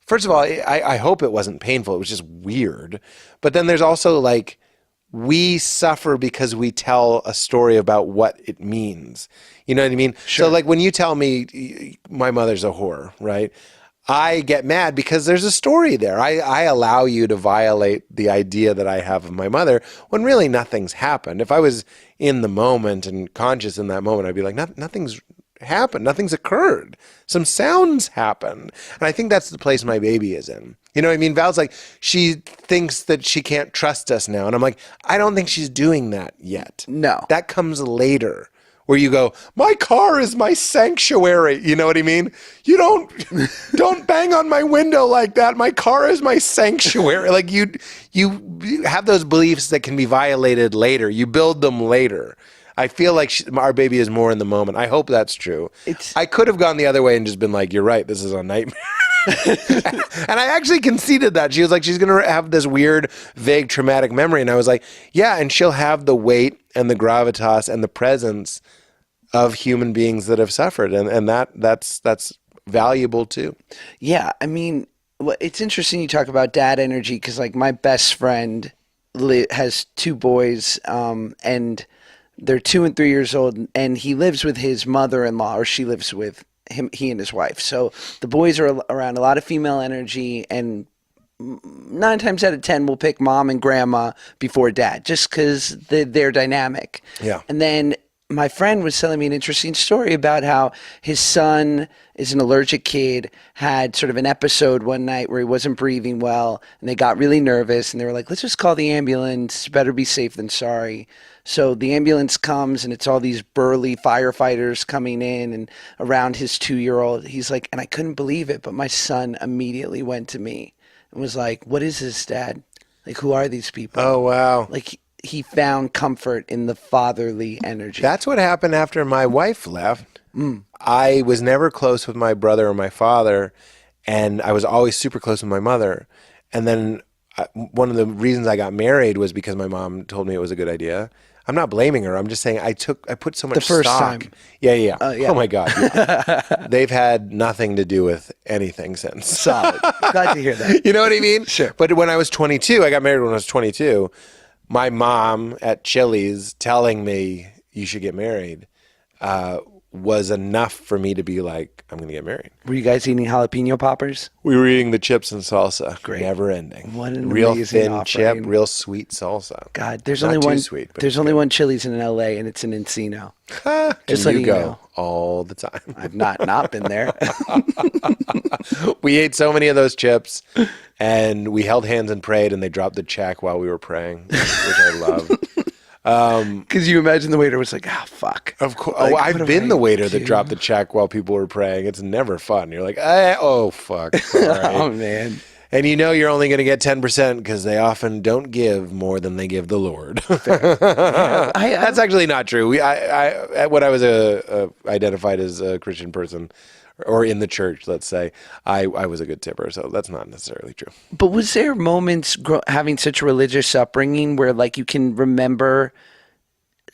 First of all, I hope it wasn't painful. It was just weird. But then there's also like, we suffer because we tell a story about what it means. You know what I mean? Sure. So like when you tell me my mother's a whore, right? I get mad because there's a story there. I allow you to violate the idea that I have of my mother when really nothing's happened. If I was in the moment and conscious in that moment, I'd be like, nothing's happened. Nothing's occurred. Some sounds happened. And I think that's the place my baby is in. You know what I mean? Val's like, she thinks that she can't trust us now. And I'm like, I don't think she's doing that yet. No. That comes later. Where you go, my car is my sanctuary. You know what I mean? You don't bang on my window like that. My car is my sanctuary. Like you have those beliefs that can be violated later. You build them later. I feel like our baby is more in the moment. I hope that's true. I could have gone the other way and just been like, you're right, this is a nightmare. And I actually conceded that. She was like, she's going to have this weird, vague, traumatic memory. And I was like, yeah, and she'll have the weight and the gravitas and the presence of human beings that have suffered. And that's valuable too. Yeah, I mean, it's interesting you talk about dad energy because like my best friend has two boys and they're 2 and 3 years old, and he lives with his mother-in-law, or she lives with him, he and his wife. So the boys are around a lot of female energy, and 9 times out of 10 will pick mom and grandma before dad, just because they're dynamic. Yeah. And then my friend was telling me an interesting story about how his son is an allergic kid, had sort of an episode one night where he wasn't breathing well, and they got really nervous, and they were like, let's just call the ambulance. Better be safe than sorry. So the ambulance comes, and it's all these burly firefighters coming in and around his 2-year-old. He's like, and I couldn't believe it, but my son immediately went to me and was like, what is this, Dad? Like, who are these people? Oh, wow. Like, he found comfort in the fatherly energy. That's what happened after my wife left. I was never close with my brother or my father, and I was always super close with my mother. And then one of the reasons I got married was because my mom told me it was a good idea. I'm not blaming her. I'm just saying I put so much The first stock. time. Yeah, yeah. Yeah. Oh my God. Yeah. They've had nothing to do with anything since. Solid. Glad to hear that. You know what I mean? Sure. But when I was 22, I got married when I was 22. My mom at Chili's telling me you should get married was enough for me to be like, I'm going to get married. Were you guys eating jalapeno poppers? We were eating the chips and salsa. Great. Never ending. What an real amazing thin offering. chip, real sweet salsa. God, there's Not only too one. sweet, but There's it's only good. one Chili's in LA, and it's in Encino. And Just you letting you go know. all the time. I've not been there. We ate so many of those chips, and we held hands and prayed, and they dropped the check while we were praying, which I love. Because you imagine the waiter was like, "Ah, fuck." Of course. Like, Oh, what I've do been I the waiter that do? dropped the check while people were praying. It's never fun. You're like, oh, fuck. All right. Oh man. And you know you're only going to get 10% because they often don't give more than they give the Lord. That's actually not true. When I was identified as a Christian person, or in the church, let's say, I was a good tipper, so that's not necessarily true. But was there moments having such a religious upbringing where, like, you can remember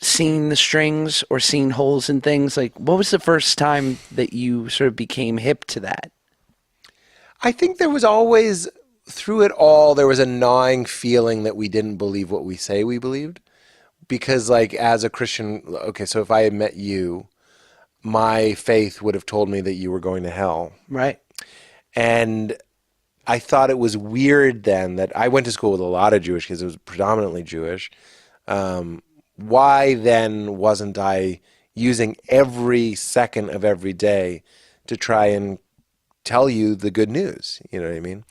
seeing the strings or seeing holes in things? Like, what was the first time that you sort of became hip to that? I think there was always, through it all, there was a gnawing feeling that we didn't believe what we say we believed. Because, like, as a Christian, okay, so if I had met you, my faith would have told me that you were going to hell. Right. And I thought it was weird then that I went to school with a lot of Jewish kids. It was predominantly Jewish. Why then wasn't I using every second of every day to try and tell you the good news? You know what I mean?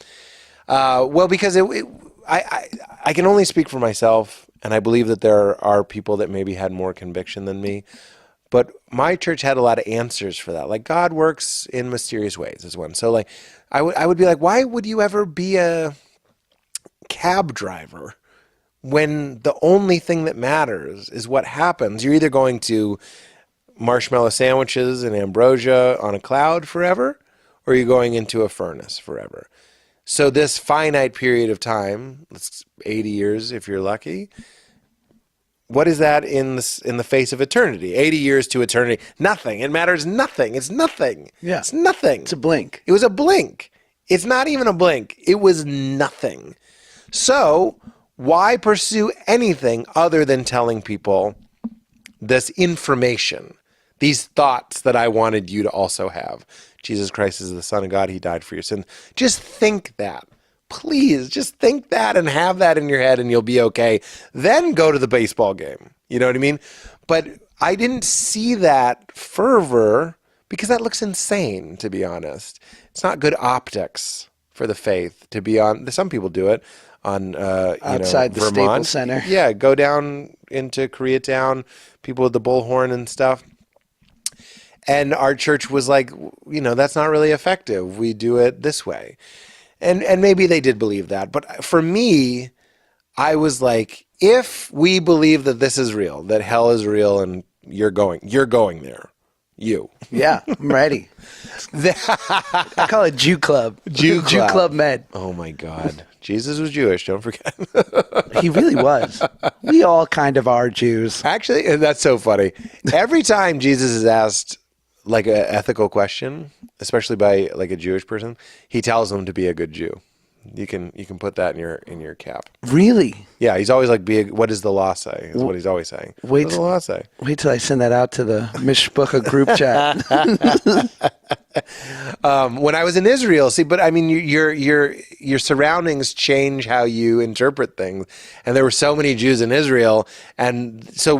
Well, because I can only speak for myself, and I believe that there are people that maybe had more conviction than me. But my church had a lot of answers for that. Like, God works in mysterious ways is one. So, like, I would be like, why would you ever be a cab driver when the only thing that matters is what happens? You're either going to marshmallow sandwiches and ambrosia on a cloud forever, or you're going into a furnace forever. So this finite period of time, 80 years if you're lucky, what is that in the face of eternity? 80 years to eternity. Nothing. It matters nothing. It's nothing. Yeah. It's nothing. It's a blink. It was a blink. It's not even a blink. It was nothing. So why pursue anything other than telling people this information, these thoughts that I wanted you to also have? Jesus Christ is the Son of God. He died for your sin. Just think that. Please, just think that and have that in your head and you'll be okay. Then go to the baseball game. You know what I mean? But I didn't see that fervor because that looks insane, to be honest. It's not good optics for the faith to be on. Some people do it on Outside the Vermont. Staples Center. Yeah, go down into Koreatown, people with the bullhorn and stuff. And our church was like, that's not really effective. We do it this way. And maybe they did believe that. But for me, I was like, if we believe that this is real, that hell is real and you're going there. You. Yeah, I'm ready. I call it Jew Club. Jew Club Med. Oh my God. Jesus was Jewish, don't forget. He really was. We all kind of are Jews. Actually, and that's so funny. Every time Jesus is asked like an ethical question, especially by like a Jewish person, he tells them to be a good Jew. You can put that in your cap. Really? Yeah, he's always like, what does the law say? Is what he's always saying. What does the law say? Wait till I send that out to the Mishpucha group chat. When I was in Israel, but I mean, your surroundings change how you interpret things, and there were so many Jews in Israel, and so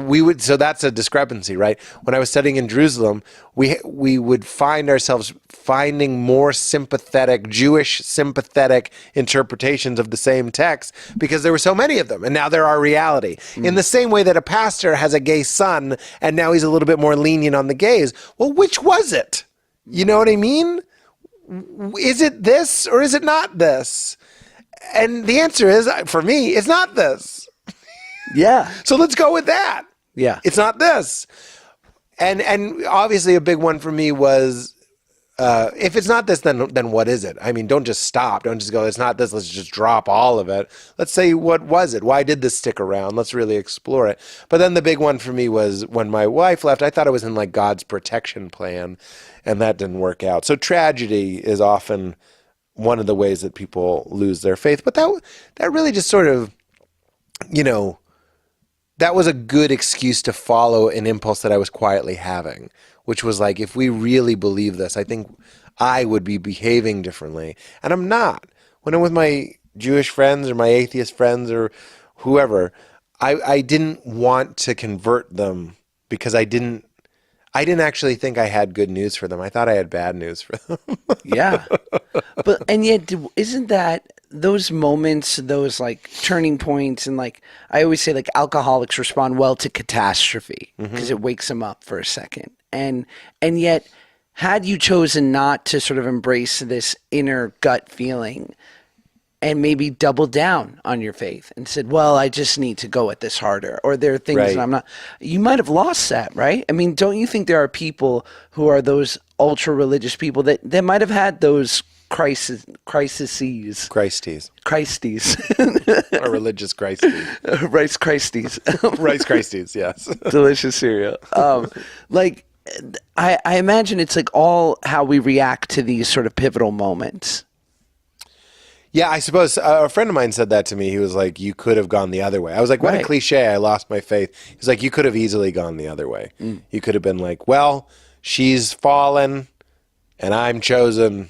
that's a discrepancy, right? When I was studying in Jerusalem, we would find ourselves finding more Jewish sympathetic interpretations of the same text because there were so many of them, and now they're our reality. In the same way that a pastor has a gay son, and now he's a little bit more lenient on the gays. Well, which was it? You know what I mean? Is it this or is it not this? And the answer is, for me, it's not this. Yeah. So let's go with that. Yeah. It's not this. And obviously a big one for me was if it's not this, then what is it? I mean, don't just stop. Don't just go, it's not this, let's just drop all of it. Let's say, what was it? Why did this stick around? Let's really explore it. But then the big one for me was when my wife left, I thought it was in like God's protection plan, and that didn't work out. So tragedy is often one of the ways that people lose their faith. But that really just sort of, you know, that was a good excuse to follow an impulse that I was quietly having, which was like, if we really believe this, I think I would be behaving differently. And I'm not. When I'm with my Jewish friends or my atheist friends or whoever, I didn't want to convert them because I didn't actually think I had good news for them. I thought I had bad news for them. Yeah. And yet, isn't that those moments, those like turning points, and like I always say, like alcoholics respond well to catastrophe because it wakes them up for a second. And yet, had you chosen not to sort of embrace this inner gut feeling and maybe double down on your faith and said, well, I just need to go at this harder, or there are things Right. that I'm not, you might have lost that, right? I mean, don't you think there are people who are those ultra religious people that might have had those crises, Christies. Or religious Christies. Rice Christies, Rice Christies, yes. delicious cereal. Like, I imagine it's like all how we react to these sort of pivotal moments. Yeah, I suppose a friend of mine said that to me. He was like, you could have gone the other way. I was like, what a Right. cliche. I lost my faith. He's like, you could have easily gone the other way. You could have been like, well, she's fallen and I'm chosen.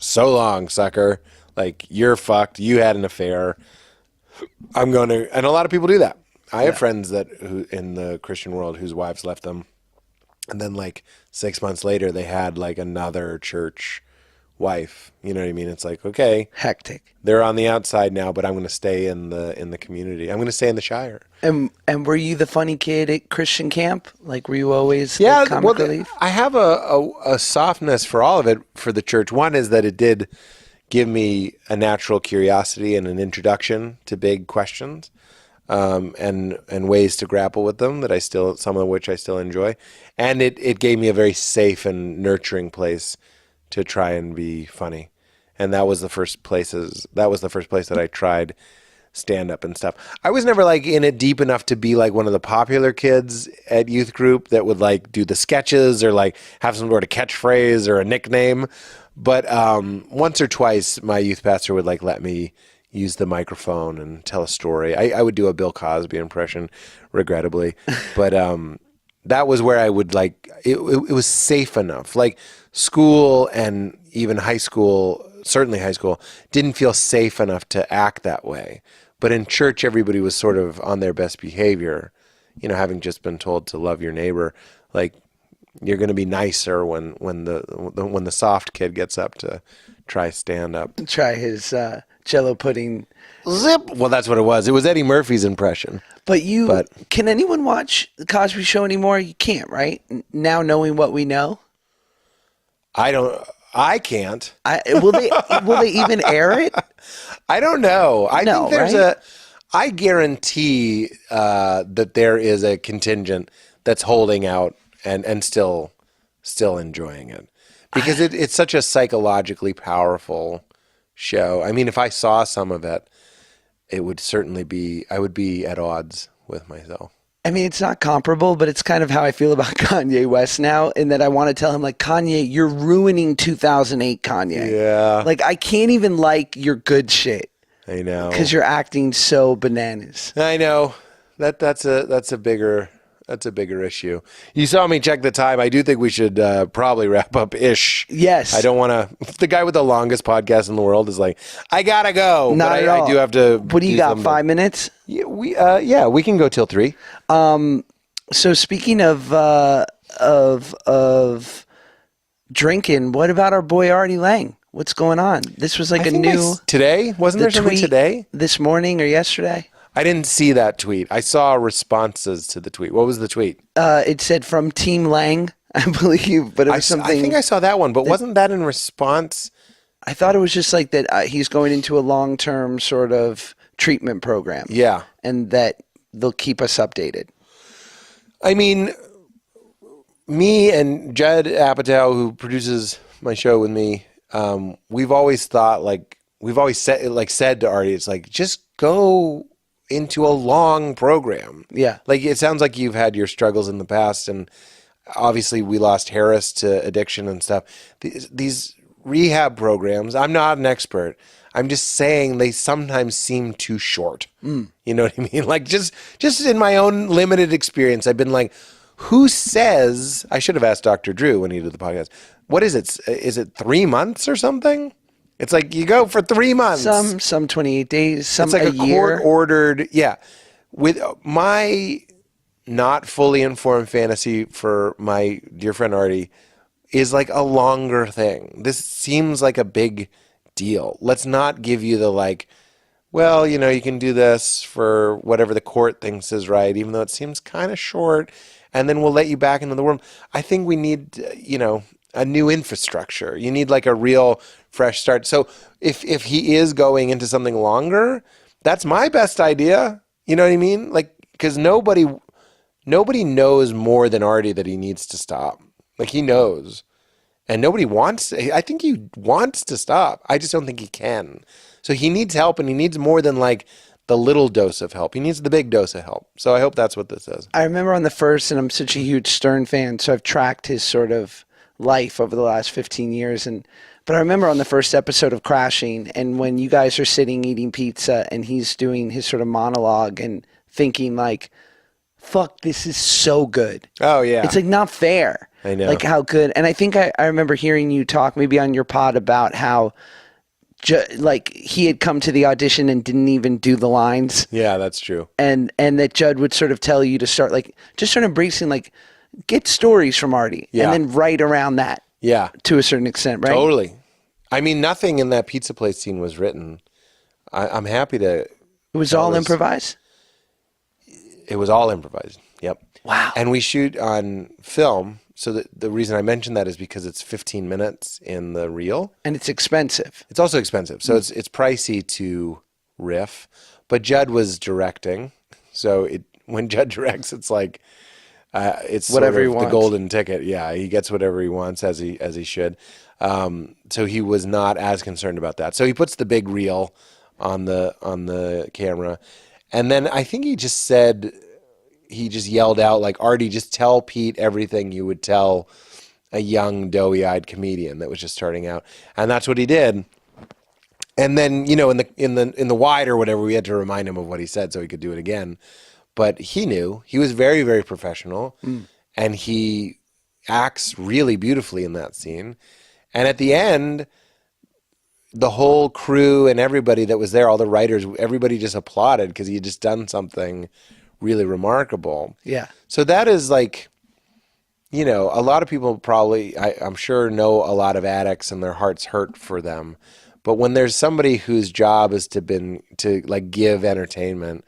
So long, sucker. Like, you're fucked. You had an affair. I'm going to, and a lot of people do that. I have friends who in the Christian world whose wives left them. And then like 6 months later, they had like another church wife. You know what I mean? It's like, okay, Hectic. they're on the outside now, but I'm going to stay in the community. I'm going to stay in the Shire. And were you the funny kid at Christian camp? Like, were you always Yeah, the comic well, relief? I have a softness for all of it for the church. One is that it did give me a natural curiosity and an introduction to big questions, and ways to grapple with them that some of which I still enjoy. And it gave me a very safe and nurturing place to try and be funny. And that was the first place that I tried stand up and stuff. I was never like in it deep enough to be like one of the popular kids at youth group that would like do the sketches or like have some sort of catchphrase or a nickname. But once or twice my youth pastor would like let me use the microphone and tell a story. I would do a Bill Cosby impression, regrettably. But that was where I would like, it was safe enough. Like school and even high school, certainly high school, didn't feel safe enough to act that way. But in church, everybody was sort of on their best behavior, you know, having just been told to love your neighbor. Like, you're going to be nicer when the soft kid gets up to try stand up. Try his Jello pudding. Zip. Well, that's what it was. It was Eddie Murphy's impression. But can anyone watch the Cosby Show anymore? You can't, right? Now knowing what we know. I can't. Will they even air it? I don't know. I No, think there's right? I guarantee that there is a contingent that's holding out and still enjoying it because it's such a psychologically powerful show. I mean, if I saw some of it, it would certainly be, I would be at odds with myself. I mean, it's not comparable, but it's kind of how I feel about Kanye West now, in that I want to tell him, like, Kanye, you're ruining 2008 Kanye. Yeah. Like, I can't even like your good shit I know. because you're acting so bananas. I know. That's a bigger issue. You saw me check the time. I do think we should probably wrap up ish. Yes. I don't want to. The guy with the longest podcast in the world is like, I gotta go. Not but at all. I do have to. What do you got? something. 5 minutes? Yeah, we can go till 3. So speaking of drinking, what about our boy Artie Lang? What's going on? This was like I a think new today. Wasn't there something tweet today? this morning or yesterday? I didn't see that tweet. I saw responses to the tweet. What was the tweet? It said from Team Lang, I believe, but it was something. I think I saw that one, but wasn't that in response? I thought it was just like that he's going into a long-term sort of treatment program. Yeah. And that they'll keep us updated. I mean, me and Judd Apatow, who produces my show with me, we've always thought we've always said to Artie, it's like, just go into a long program. Yeah. Like, it sounds like you've had your struggles in the past, and obviously we lost Harris to addiction and stuff. These rehab programs, I'm not an expert. I'm just saying they sometimes seem too short. You know what I mean? Like, just in my own limited experience, I've been like, who says, I should have asked Dr. Drew when he did the podcast, what is it? Is it 3 months or something? It's like you go for 3 months. Some 28 days, some it's like a year. court-ordered, yeah. With my not fully informed fantasy for my dear friend Artie is like a longer thing. This seems like a big deal. Let's not give you the like, well, you know, you can do this for whatever the court thinks is right, even though it seems kind of short, and then we'll let you back into the world. I think we need, a new infrastructure. You need like a real fresh start. So if he is going into something longer, that's my best idea. You know what I mean? Like, because nobody knows more than Artie that he needs to stop. Like, he knows. And nobody wants, I think he wants to stop. I just don't think he can. So he needs help, and he needs more than like the little dose of help. He needs the big dose of help. So I hope that's what this is. I remember on the first, and I'm such a huge Stern fan, so I've tracked his sort of life over the last 15 years. But I remember on the first episode of Crashing, and when you guys are sitting eating pizza and he's doing his sort of monologue and thinking like, fuck, this is so good. Oh, yeah. It's like not fair. I know. Like how good. And I think I remember hearing you talk maybe on your pod about how like he had come to the audition and didn't even do the lines. Yeah, that's true. And that Judd would sort of tell you to start like, just start embracing, like, get stories from Artie and then write around that. Yeah. To a certain extent, right? Totally. I mean, nothing in that pizza place scene was written. I'm happy to. It was all improvised? It was all improvised. Yep. Wow. And we shoot on film. So the reason I mentioned that is because it's 15 minutes in the reel. And it's expensive. It's also expensive. So it's pricey to riff. But Judd was directing. So when Judd directs, it's like it's whatever sort he of wants. the golden ticket. Yeah, he gets whatever he wants as he should. So he was not as concerned about that. So he puts the big reel on the camera. And then I think he just yelled out, like, Artie, just tell Pete everything you would tell a young, doughy-eyed comedian that was just starting out. And that's what he did. And then, in the wide or whatever, we had to remind him of what he said so he could do it again. But he knew. He was very, very professional. And he acts really beautifully in that scene. And at the end, the whole crew and everybody that was there, all the writers, everybody just applauded because he had just done something really remarkable. Yeah. So that is like, a lot of people probably, I'm sure, know a lot of addicts and their hearts hurt for them. But when there's somebody whose job is to like give entertainment,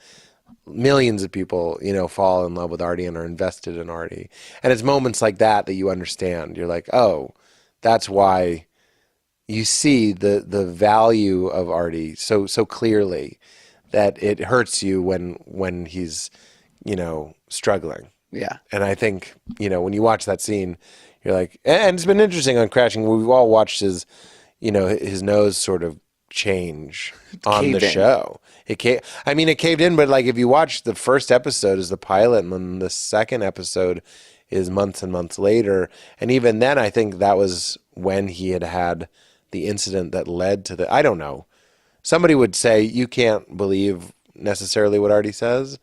millions of people, fall in love with Artie and are invested in Artie. And it's moments like that you understand. You're like, oh, that's why you see the value of Artie so clearly that it hurts you when he's, struggling. Yeah. And I think, when you watch that scene, you're like, and it's been interesting on Crashing. We've all watched his nose sort of change on the show. It caved in, but like if you watch the first episode is the pilot, and then the second episode is months and months later. And even then, I think that was when he had the incident that led to I don't know. Somebody would say you can't believe necessarily what Artie says,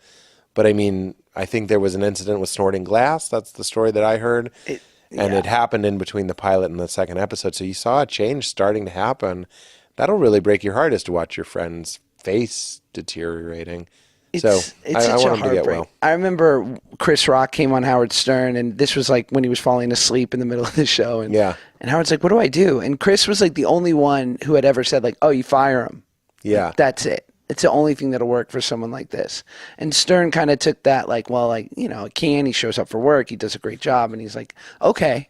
but I mean, I think there was an incident with snorting glass. That's the story that I heard. And it happened in between the pilot and the second episode. So you saw a change starting to happen. That'll really break your heart, is to watch your friend's face deteriorating. It's I such want a him to get heartbreak. well. I remember Chris Rock came on Howard Stern, and this was like when he was falling asleep in the middle of the show. And Howard's like, what do I do? And Chris was like the only one who had ever said like, oh, you fire him. Yeah. Like, that's it. It's the only thing that'll work for someone like this. And Stern kind of took that like, well, like, he shows up for work. He does a great job. And he's like, okay.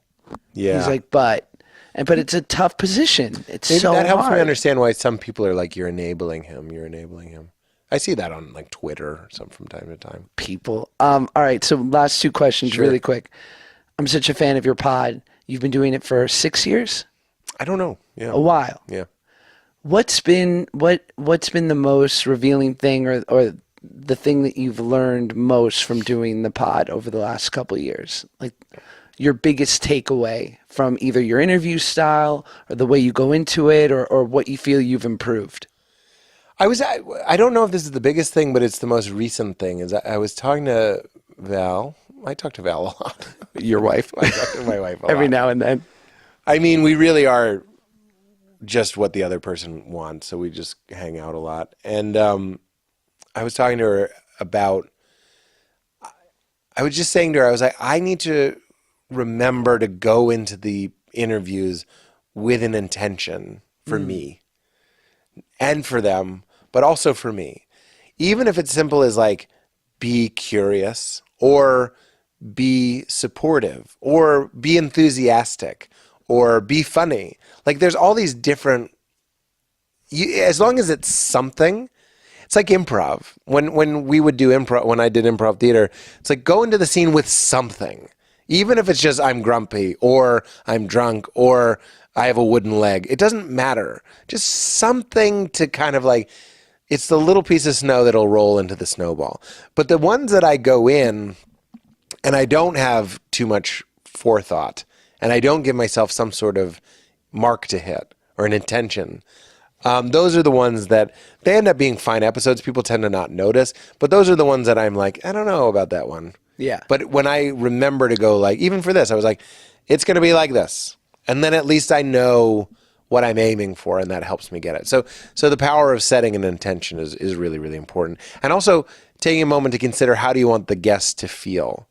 Yeah. He's like, but it's a tough position. It's Maybe so that helps hard. me understand why some people are like, you're enabling him. I see that on like Twitter or something from time to time. People. All right. So last two questions Sure. really quick. I'm such a fan of your pod. You've been doing it for 6 years? I don't know. Yeah. A while. Yeah. What's been the most revealing thing, or the thing that you've learned most from doing the pod over the last couple of years? Like your biggest takeaway from either your interview style or the way you go into it, or what you feel you've improved. I don't know if this is the biggest thing, but it's the most recent thing. Is I was talking to Val. I talk to Val a lot. Your wife. I talk to my wife a Every lot. now and then. I mean, we really are just what the other person wants, so we just hang out a lot. And I was talking to her about. I was just saying to her, I was like, I need to remember to go into the interviews with an intention for me and for them, but also for me. Even if it's simple as like, be curious or be supportive or be enthusiastic or be funny. Like there's all these different, as long as it's something. It's like improv. When we would do improv, when I did improv theater, it's like go into the scene with something. Even if it's just I'm grumpy or I'm drunk or I have a wooden leg. It doesn't matter. Just something to kind of like, it's the little piece of snow that'll roll into the snowball. But the ones that I go in and I don't have too much forethought and I don't give myself some sort of mark to hit or an intention, those are the ones that they end up being fine episodes. People tend to not notice, but those are the ones that I'm like, I don't know about that one. Yeah. But when I remember to go like, even for this, I was like, it's going to be like this. And then at least I know what I'm aiming for, and that helps me get it. So the power of setting an intention is really, really important. And also taking a moment to consider how do you want the guest to feel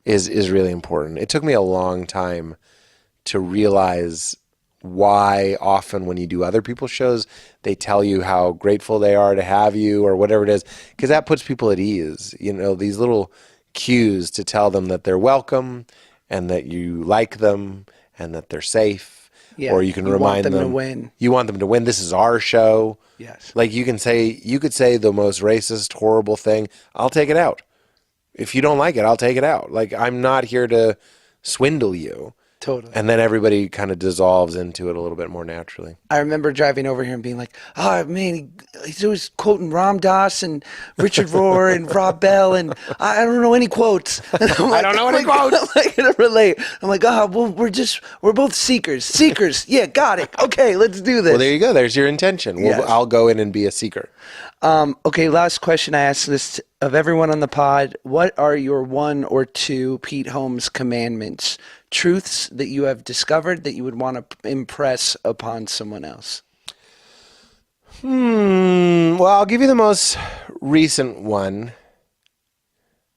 is really important. It took me a long time to realize why often when you do other people's shows, they tell you how grateful they are to have you or whatever it is, because that puts people at ease. You know, these little cues to tell them that they're welcome and that you like them and that they're safe. Yeah, or you can you remind want them them to win. You want them to win. This is our show. Yes. Like you could say the most racist, horrible thing. I'll take it out. If you don't like it, I'll take it out. Like I'm not here to swindle you. Totally. And then everybody kind of dissolves into it a little bit more naturally. I remember driving over here and being like, oh, man, he's always quoting Ram Dass and Richard Rohr and Rob Bell, and I don't know any quotes. And I'm like, I don't know any quotes. I'm like, going to relate. I'm like, well, we're both seekers. Seekers. Yeah, got it. Okay, let's do this. Well, there you go. There's your intention. Yes. I'll go in and be a seeker. Okay, last question I asked this of everyone on the pod. What are your one or two Pete Holmes commandments, truths that you have discovered that you would want to impress upon someone else? Well, I'll give you the most recent one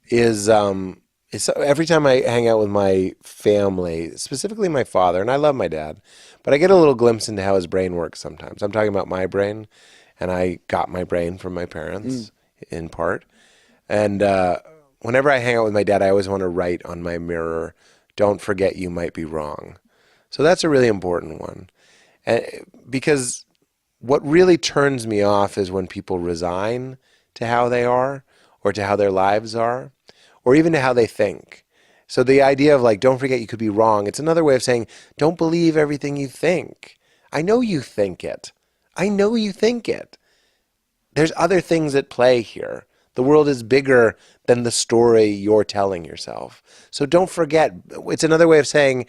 is every time I hang out with my family, specifically my father, and I love my dad, but I get a little glimpse into how his brain works sometimes. I'm talking about my brain, and I got my brain from my parents in part. And whenever I hang out with my dad, I always want to write on my mirror, don't forget you might be wrong. So that's a really important one. Because what really turns me off is when people resign to how they are or to how their lives are or even to how they think. So the idea of like, don't forget you could be wrong. It's another way of saying, don't believe everything you think. I know you think it. I know you think it. There's other things at play here. The world is bigger than the story you're telling yourself. So don't forget. It's another way of saying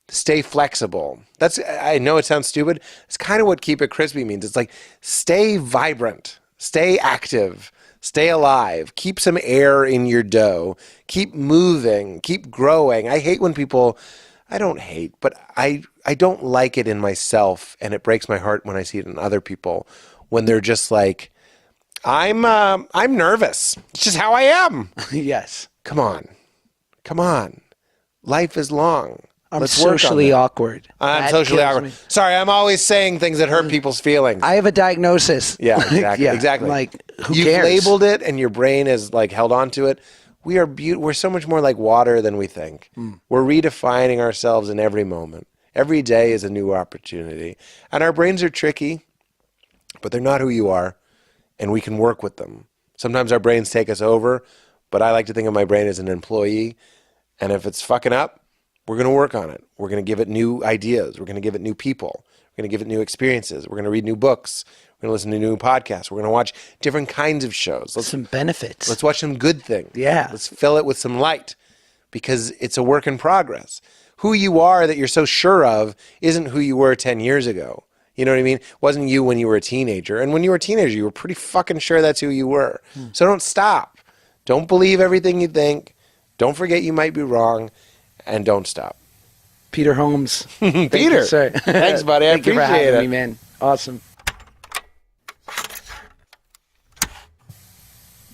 stay flexible. I know it sounds stupid. It's kind of what keep it crispy means. It's like stay vibrant, stay active, stay alive, keep some air in your dough, keep moving, keep growing. I hate when people, I don't hate, but I don't like it in myself, and it breaks my heart when I see it in other people when they're just like, I'm nervous. It's just how I am. Yes. Come on. Life is long. I'm Let's work on socially that. awkward. I'm That socially kills awkward. me. Sorry, I'm always saying things that hurt people's feelings. I have a diagnosis. Yeah, exactly. Yeah, Exactly. Like, who You've cares? labeled it, and your brain is like held on to it. We're so much more like water than we think. We're redefining ourselves in every moment. Every day is a new opportunity, and our brains are tricky, but they're not who you are, and we can work with them. Sometimes our brains take us over, but I like to think of my brain as an employee, and if it's fucking up, we're going to work on it. We're going to give it new ideas. We're going to give it new people. We're going to give it new experiences. We're going to read new books. We're going to listen to new podcasts. We're going to watch different kinds of shows. Some benefits. Let's watch some good things. Yeah. Let's fill it with some light, because it's a work in progress. Who you are that you're so sure of isn't who you were 10 years ago. You know what I mean? It wasn't you when you were a teenager. And when you were a teenager, you were pretty fucking sure that's who you were. So don't stop. Don't believe everything you think. Don't forget you might be wrong. And don't stop. Peter Holmes. Peter. Thanks, buddy. I Thank you for appreciate having it. me, man. Awesome.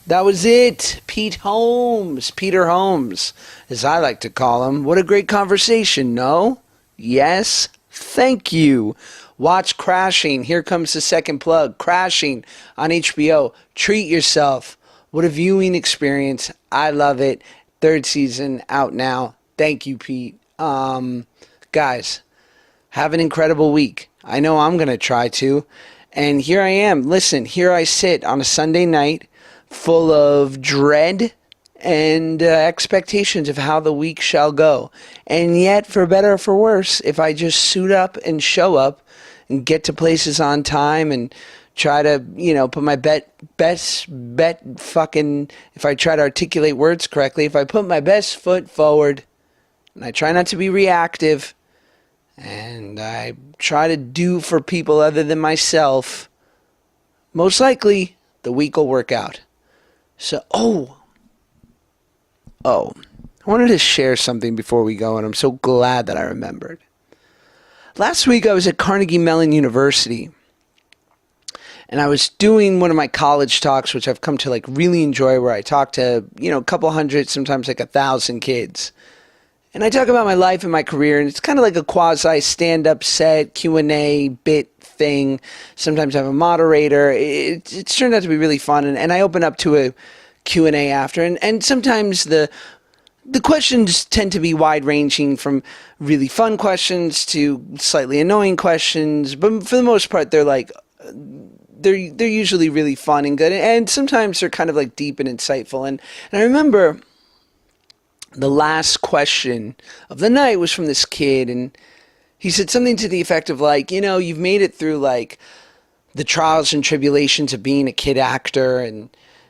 That was it. Peter Holmes, as I like to call him. What a great conversation, no? Yes? Thank you. Watch Crashing. Here comes the second plug. Crashing on HBO. Treat yourself. What a viewing experience. I love it. Third season out now. Thank you, Pete. Guys, have an incredible week. I know I'm going to try to. And here I am. Listen, here I sit on a Sunday night full of dread and expectations of how the week shall go. And yet, for better or for worse, if I just suit up and show up and get to places on time and try to, put my best fucking, if I try to articulate words correctly, if I put my best foot forward and I try not to be reactive and I try to do for people other than myself, most likely the week will work out. So, I wanted to share something before we go, and I'm so glad that I remembered. Last week I was at Carnegie Mellon University, and I was doing one of my college talks, which I've come to really enjoy, where I talk to, a couple hundred, sometimes 1,000 kids. And I talk about my life and my career, and it's kind of like a quasi stand-up set, Q&A bit thing. Sometimes I have a moderator. It's turned out to be really fun, and I open up to a Q&A after, and sometimes the questions tend to be wide-ranging, from really fun questions to slightly annoying questions, but for the most part, they're usually really fun and good, and sometimes they're kind of deep and insightful. And I remember the last question of the night was from this kid, and he said something to the effect of you've made it through the trials and tribulations of being a kid actor, and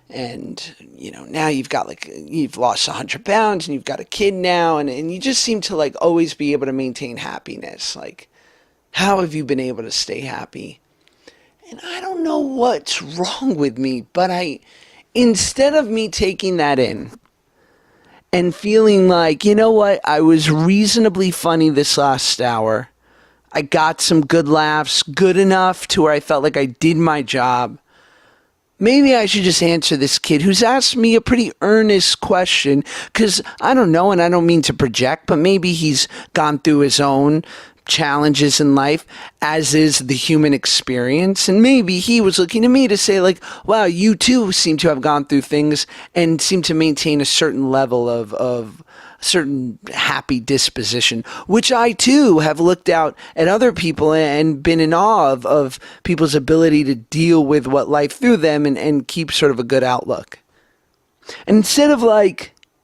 now you've lost 100 pounds and you've got a kid now, and you just seem to always be able to maintain happiness. How have you been able to stay happy? And I don't know what's wrong with me, but instead of me taking that in and feeling I was reasonably funny this last hour, I got some good laughs, good enough to where I felt like I did my job, maybe I should just answer this kid who's asked me a pretty earnest question, because I don't know, and I don't mean to project, but maybe he's gone through his own challenges in life, as is the human experience, and maybe he was looking to me to say wow, you too seem to have gone through things and seem to maintain a certain level of certain happy disposition, which I too have looked out at other people and been in awe of people's ability to deal with what life threw them and keep sort of a good outlook. And instead of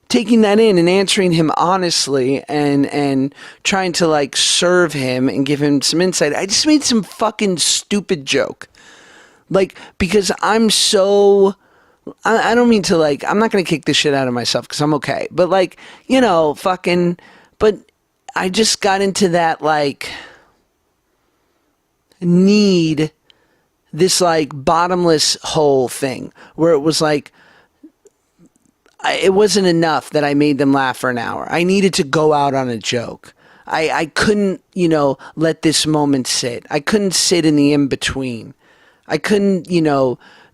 taking that in and answering him honestly and trying to serve him and give him some insight, I just made some fucking stupid joke. Because I'm so, I don't mean to I'm not going to kick this shit out of myself because I'm okay. But but I just got into that need, this bottomless hole thing where it was it wasn't enough that I made them laugh for an hour. I needed to go out on a joke. I couldn't, let this moment sit. I couldn't sit in the in-between. I couldn't,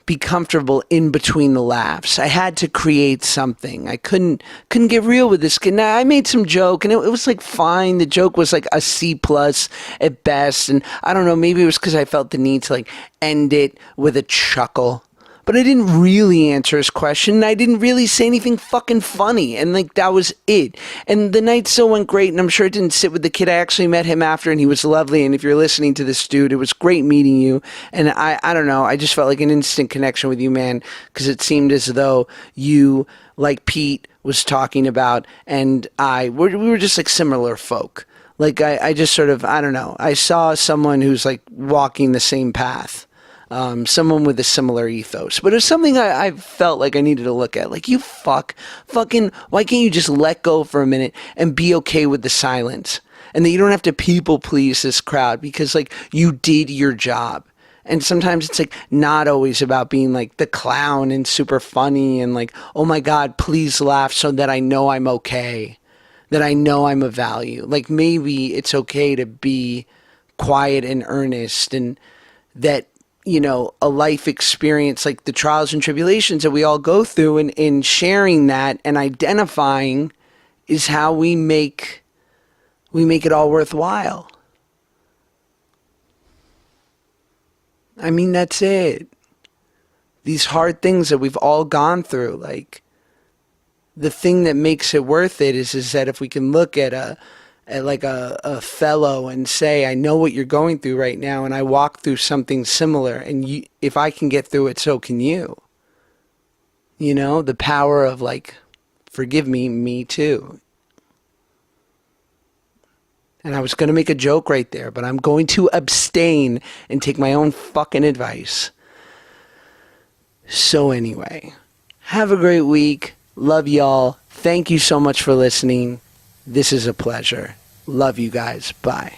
be comfortable in between the laughs. I had to create something. I couldn't get real with this kid. Now, I made some joke, and it was fine. The joke was a C plus at best. And I don't know, maybe it was because I felt the need to end it with a chuckle. But I didn't really answer his question, and I didn't really say anything fucking funny, and that was it. And the night still went great, and I'm sure it didn't sit with the kid. I actually met him after, and he was lovely, and if you're listening to this, dude, it was great meeting you. And I don't know, I just felt an instant connection with you, man, because it seemed as though you, Pete was talking about, and we were just similar folk. Like I just sort of, I don't know. I saw someone who's like walking the same path, someone with a similar ethos. But it was something I felt like I needed to look at. Like, you fucking, why can't you just let go for a minute and be okay with the silence? And that you don't have to people please this crowd because like you did your job. And sometimes it's like not always about being like the clown and super funny and like, oh my God, please laugh so that I know I'm okay, that I know I'm of value. Like maybe it's okay to be quiet and earnest, and that, you know, a life experience like the trials and tribulations that we all go through, and in sharing that and identifying is how we make it all worthwhile. I mean, that's it. These hard things that we've all gone through, like, the thing that makes it worth it is that if we can look at a fellow and say, I know what you're going through right now, and I walk through something similar, and you, if I can get through it, so can you. You know, the power of like, forgive me too. And I was going to make a joke right there, but I'm going to abstain and take my own fucking advice. So anyway, have a great week. Love y'all. Thank you so much for listening. This is a pleasure. Love you guys. Bye.